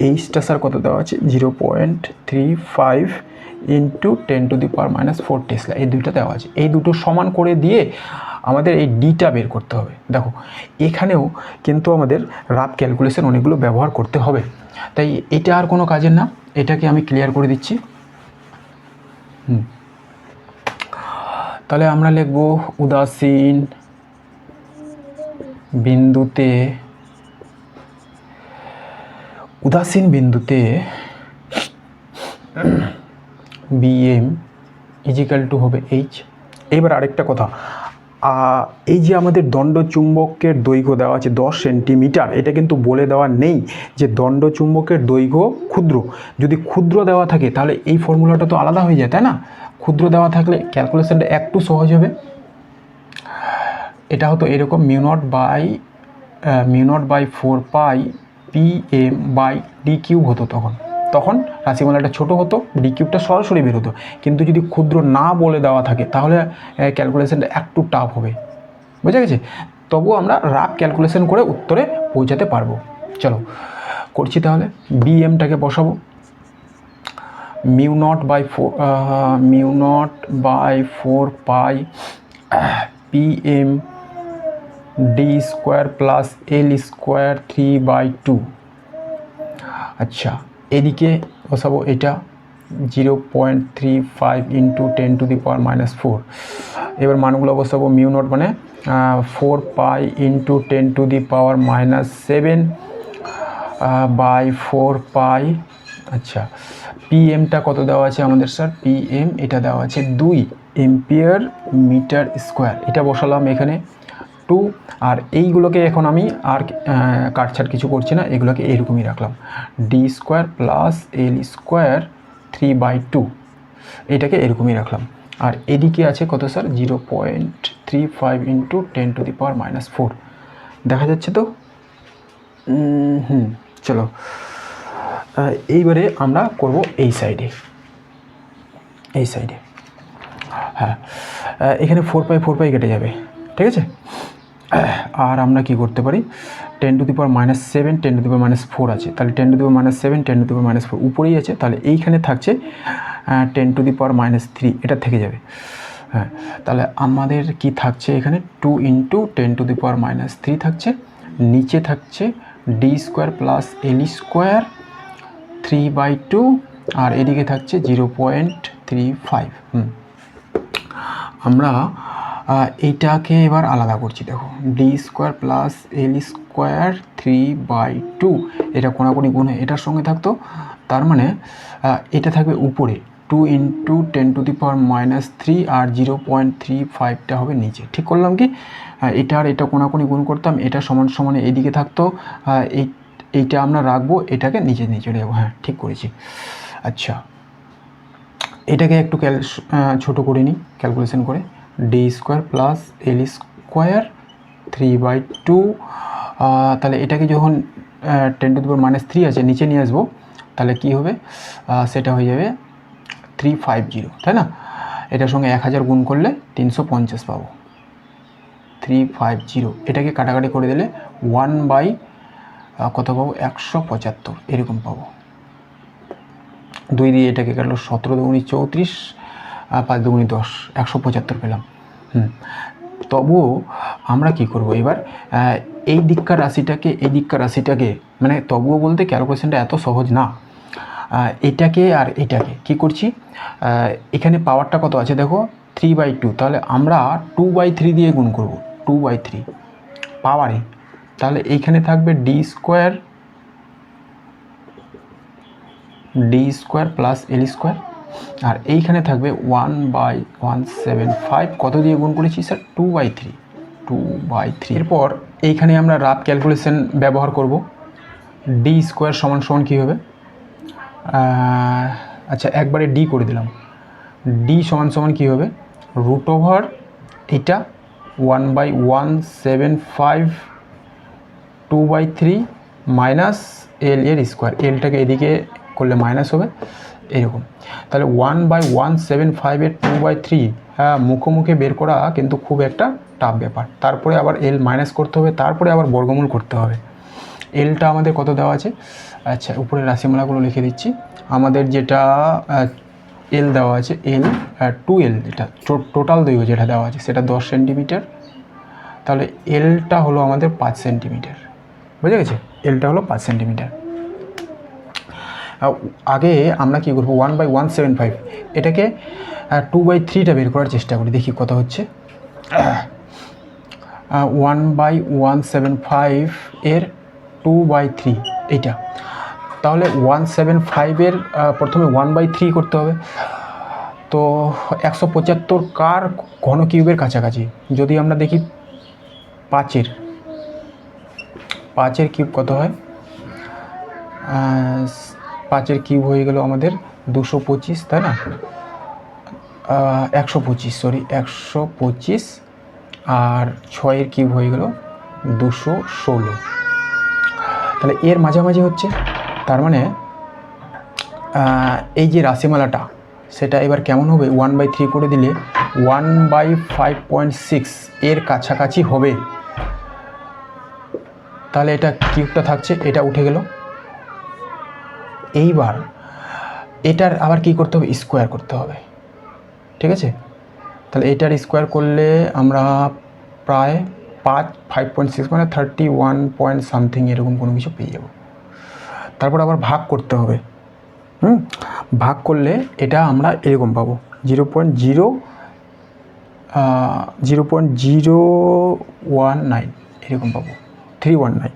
এইচটা স্যার কত দেওয়া আছে? 0.35 × 10⁻⁻4 টেসলা, এই দুইটা দেওয়া আছে। এই দুটো সমান করে দিয়ে আমাদের এই ডিটা বের করতে হবে। দেখো এখানেও কিন্তু আমাদের রাফ ক্যালকুলেশন অনেকগুলো ব্যবহার করতে হবে, তাই এটা আর কোনো কাজের না, এটাকে আমি ক্লিয়ার করে দিচ্ছি। তাহলে আমরা লিখব উদাসীন বিন্দুতে BM = হবে H। এবার আরেকটা কথা, এই যে আমাদের দণ্ডচুম্বকের দৈর্ঘ্য দেওয়া আছে 10 সেন্টিমিটার, এটা কিন্তু বলে দেওয়া নেই যে দণ্ডচুম্বকের দৈর্ঘ্য ক্ষুদ্র। যদি ক্ষুদ্র দেওয়া থাকে তাহলে এই ফর্মুলাটা তো আলাদা হয়ে যায়, তাই না? ক্ষুদ্র দেওয়া থাকলে ক্যালকুলেশনটা একটু সহজ হবে। এটা হতো এরকম μ0/4π PM/d³ হতো। তখন রাশিমালাটা ছোট হতো, d³ সরাসরি বেরোতো। কিন্তু যদি ক্ষুদ্র না বলে দেওয়া থাকে তাহলে ক্যালকুলেশনটা একটু টাফ হবে, বোঝা গেছে? তবুও আমরা রাফ ক্যালকুলেশন করে উত্তরে পৌঁছাতে পারবো। চলো করছি, তাহলে BMটাকে বসাবো। μ0/4π PM D square plus L square 3/2। আচ্ছা, এদিকে বসাবো এটা 0.35 ইন্টু 10⁻⁻4। এবার মানগুলো বসাবো, মিউ নট মানে 4 পাই ইন্টু 10⁻⁻7 বাই 4 পাই। আচ্ছা, পিএমটা কত দেওয়া আছে আমাদের স্যার? পিএম এটা দেওয়া আছে 2 এম্পিয়ার মিটার স্কোয়ার। এটা বসালাম এখানে 2। আর এইগুলোকে এখন আমি আর কাটছাট কিছু করছি না, এগুলোকে এরকমই রাখলাম, D square plus L square 3/2, এটাকে এরকমই রাখলাম। আর এদিকে আছে কত স্যার? 0.35 ইন্টু 10⁻⁻4। দেখা যাচ্ছে তো? চলো এইবারে আমরা করব এই সাইডে, হ্যাঁ এখানে 4 পাই কেটে যাবে, ঠিক আছে। আর আমরা কি করতে পারি, 10⁻⁻7 10⁻⁻4 আছে, তাহলে 10⁻⁻7 10⁻⁻4 উপরেই আছে, তাহলে এইখানে থাকছে 10⁻³ এটা থেকে যাবে। হ্যাঁ, তাহলে আমাদের কি থাকছে এখানে 2 ইন্টু 10⁻³ থাকছে, নিচে থাকছে D square plus L square 3/2, আর এদিকে থাকছে 0.35। আমরা এইটাকে এবার আলাদা করছি, দেখো D square plus L square 3/2, এটা কোনাকুনি গুণে এটার সঙ্গে থাকতো, তার মানে এটা থাকবে উপরে 2 ইন্টু 10⁻³ আর 0.35টা হবে নিচে। ঠিক করলাম কি? এটা আর এটা কোনাকুনি গুণ করতাম, এটা সমান সমানে এইদিকে থাকতো, এইটা আমরা রাখবো, এটাকে নিচে চলে যাবো। হ্যাঁ, ঠিক করেছি। আচ্ছা, এটাকে একটু ছোটো করে নিই ক্যালকুলেশন করে, D square plus L square 3/2, তাহলে এটাকে যখন 10⁻³ আছে নিচে নিয়ে আসবো, তাহলে কি হবে, সেটা হয়ে যাবে 350, তাই না? এটার সঙ্গে 1000 গুণ করলে 350 পাবো, 350। এটাকে কাটাকাটি করে দিলে 1/, কত পাবো, 175 এরকম পাবো। 2 দিয়ে এটাকে কাটলো, 17 × 34, 5 × 10, 175 পেলাম। তবুও আমরা কি করব এবার, এই দিককার রাশিটাকে মানে তবুও বলতে ক্যালকুলেশনটা এত সহজ না। এটাকে আর এটাকে কি করছি, এখানে পাওয়ারটা কত আছে দেখো 3/2, তাহলে আমরা 2/3 দিয়ে গুণ করব, 2/3 পাওয়ারে। তাহলে এইখানে থাকবে D square plus L square, আর এইখানে থাকবে 1/175, কত দিয়ে গুণ করেছি স্যার? 2/3। এরপর এইখানে আমরা রাফ ক্যালকুলেশন ব্যবহার করব, ডি স্কোয়ার সমান সমান কী হবে, আচ্ছা একবারে ডি করে দিলাম, ডি সমান সমান কী হবে, √ এটা 1/175 2/3 মাইনাস এল এর স্কোয়ার, এলটাকে এদিকে করলে মাইনাস হবে এরকম। তাহলে 1/175 এর 2/3, মুখোমুখি বের করা কিন্তু খুব একটা টাফ ব্যাপার। তারপরে আবার এল মাইনাস করতে হবে, তারপরে আবার বর্গমূল করতে হবে। এলটা আমাদের কত দেওয়া আছে, আচ্ছা উপরে রাশিমালাগুলো লিখে দিচ্ছি। আমাদের যেটা এল দেওয়া আছে, এল 2L, এটা টোটাল দৈর্ঘ্য যেটা দেওয়া আছে সেটা 10 সেন্টিমিটার, তাহলে এলটা হলো আমাদের 5 সেন্টিমিটার, বুঝে গেছে? এলটা হলো 5 সেন্টিমিটার। আগে আমরা কী করবো, 1/175 এটাকে 2/3টা বের করার চেষ্টা করি, দেখি কত হচ্ছে। 1/175 এর 2/3 এইটা, তাহলে 175 এর প্রথমে 1/3 করতে হবে। তো 175 কার ঘন কিউবের কাছাকাছি, যদি আমরা দেখি 5-এর কিউব কত হয়, 5-এর কিউব হয়ে গেল আমাদের 225, তাই না? 125, সরি 125, আর 6-এর কিউব হয়ে গেল 216, তাহলে এর মাঝামাঝি হচ্ছে। তার মানে এই যে রাশিমালাটা সেটা এবার কেমন হবে, 1/3 করে দিলে 1/5.6 এর কাছাকাছি হবে। তাহলে এটা কিউবটা থাকছে, এটা উঠে গেল। এইবার এটার আবার কি করতে হবে, স্কোয়ার করতে হবে, ঠিক আছে? তাহলে এটার স্কোয়ার করলে আমরা প্রায় 5.6 মানে 31 পয়েন্ট সামথিং এরকম কোনো কিছু পেয়ে যাব। তারপর আবার ভাগ করতে হবে। ভাগ করলে এটা আমরা এরকম পাবো 0.019 এরকম পাবো 319।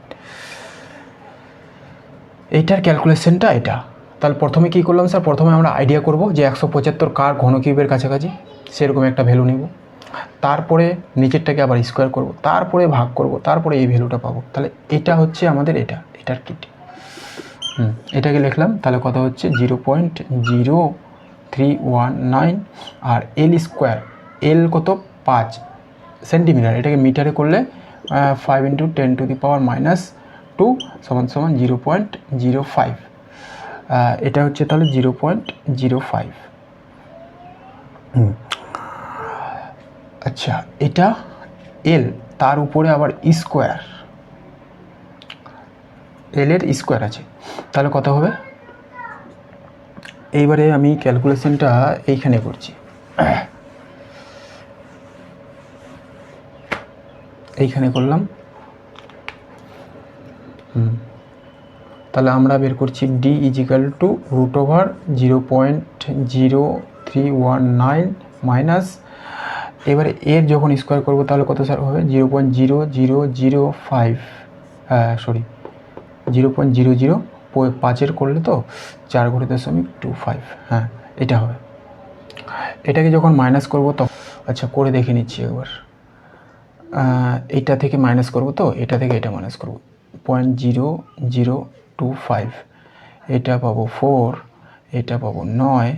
এইটার ক্যালকুলেশনটা এটা। তাহলে প্রথমে কী করলাম স্যার, প্রথমে আমরা আইডিয়া করব যে 175 কার ঘনকিউবের কাছাকাছি, সেরকম একটা ভ্যালু নেব। তারপরে নিচেরটাকে আবার স্কোয়ার করব, তারপরে ভাগ করব, তারপরে এই ভ্যালুটা পাবো। তাহলে এটা হচ্ছে আমাদের এটার কিট। এটাকে লিখলাম, তাহলে কত হচ্ছে 0.0319 আর এল স্কোয়ার, এল কত 5 সেন্টিমিটার, এটাকে মিটারে করলে 5 × 10⁻⁻2 = 0.05। এটা হচ্ছে তাহলে 0.05। আচ্ছা, এটা এল, তার উপরে আবার স্কোয়ার, এল এর স্কোয়ার আছে, তাহলে কত হবে? এইবারে আমি ক্যালকুলেশনটা এইখানে করছি, এইখানে করলাম। তাহলে আমরা বের করছি ডি = √0.0319 মাইনাস, এবারে এর যখন স্কোয়ার করবো তাহলে কত স্যার হবে 0.0005, 0.00 করলে তো 4×0.25, হ্যাঁ এটা হবে। এটাকে যখন মাইনাস করবো তখন, আচ্ছা করে দেখে নিচ্ছি একবার, এটা থেকে মাইনাস করবো, তো এটা থেকে এটা মাইনাস করবো 0.0025, এটা পাবো 4, এটা পাবো 9,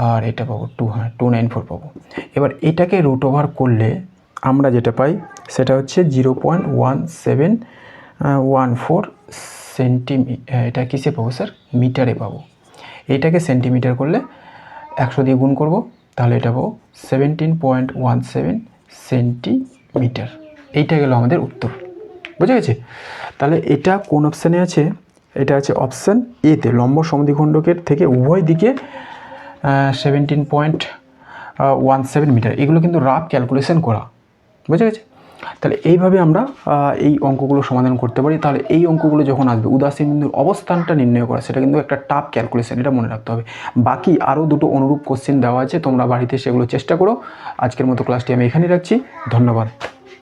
আর এটা পাবো 2, হ্যাঁ 294 পাবো। এবার এটাকে √ওভার করলে আমরা যেটা পাই সেটা হচ্ছে 0.1714 সেন্টিমিটার। এটা কিসে পাবো স্যার? মিটারে পাবো। এটাকে সেন্টিমিটার করলে 100 দিয়ে গুণ করবো, তাহলে এটা পাবো 17.17 সেন্টিমিটার। এইটা গেল আমাদের উত্তর, বুঝা গেছে? তাহলে এটা কোন অপশানে আছে? এটা আছে অপশান এতে, লম্ব সমদ্বিখণ্ডকের থেকে উভয় দিকে 17.17 মিটার। এগুলো কিন্তু রাফ ক্যালকুলেশন করা, বুঝা গেছে? তাহলে এইভাবে আমরা এই অঙ্কগুলো সমাধান করতে পারি। তাহলে এই অঙ্কগুলো যখন আসবে, উদাসীন বিন্দুর অবস্থানটা নির্ণয় করা, সেটা কিন্তু একটা টাফ ক্যালকুলেশন, এটা মনে রাখতে হবে। বাকি আরও দুটো অনুরূপ কোশ্চেন দেওয়া আছে, তোমরা বাড়িতে সেগুলো চেষ্টা করো। আজকের মতো ক্লাসটি আমি এখানেই রাখছি, ধন্যবাদ।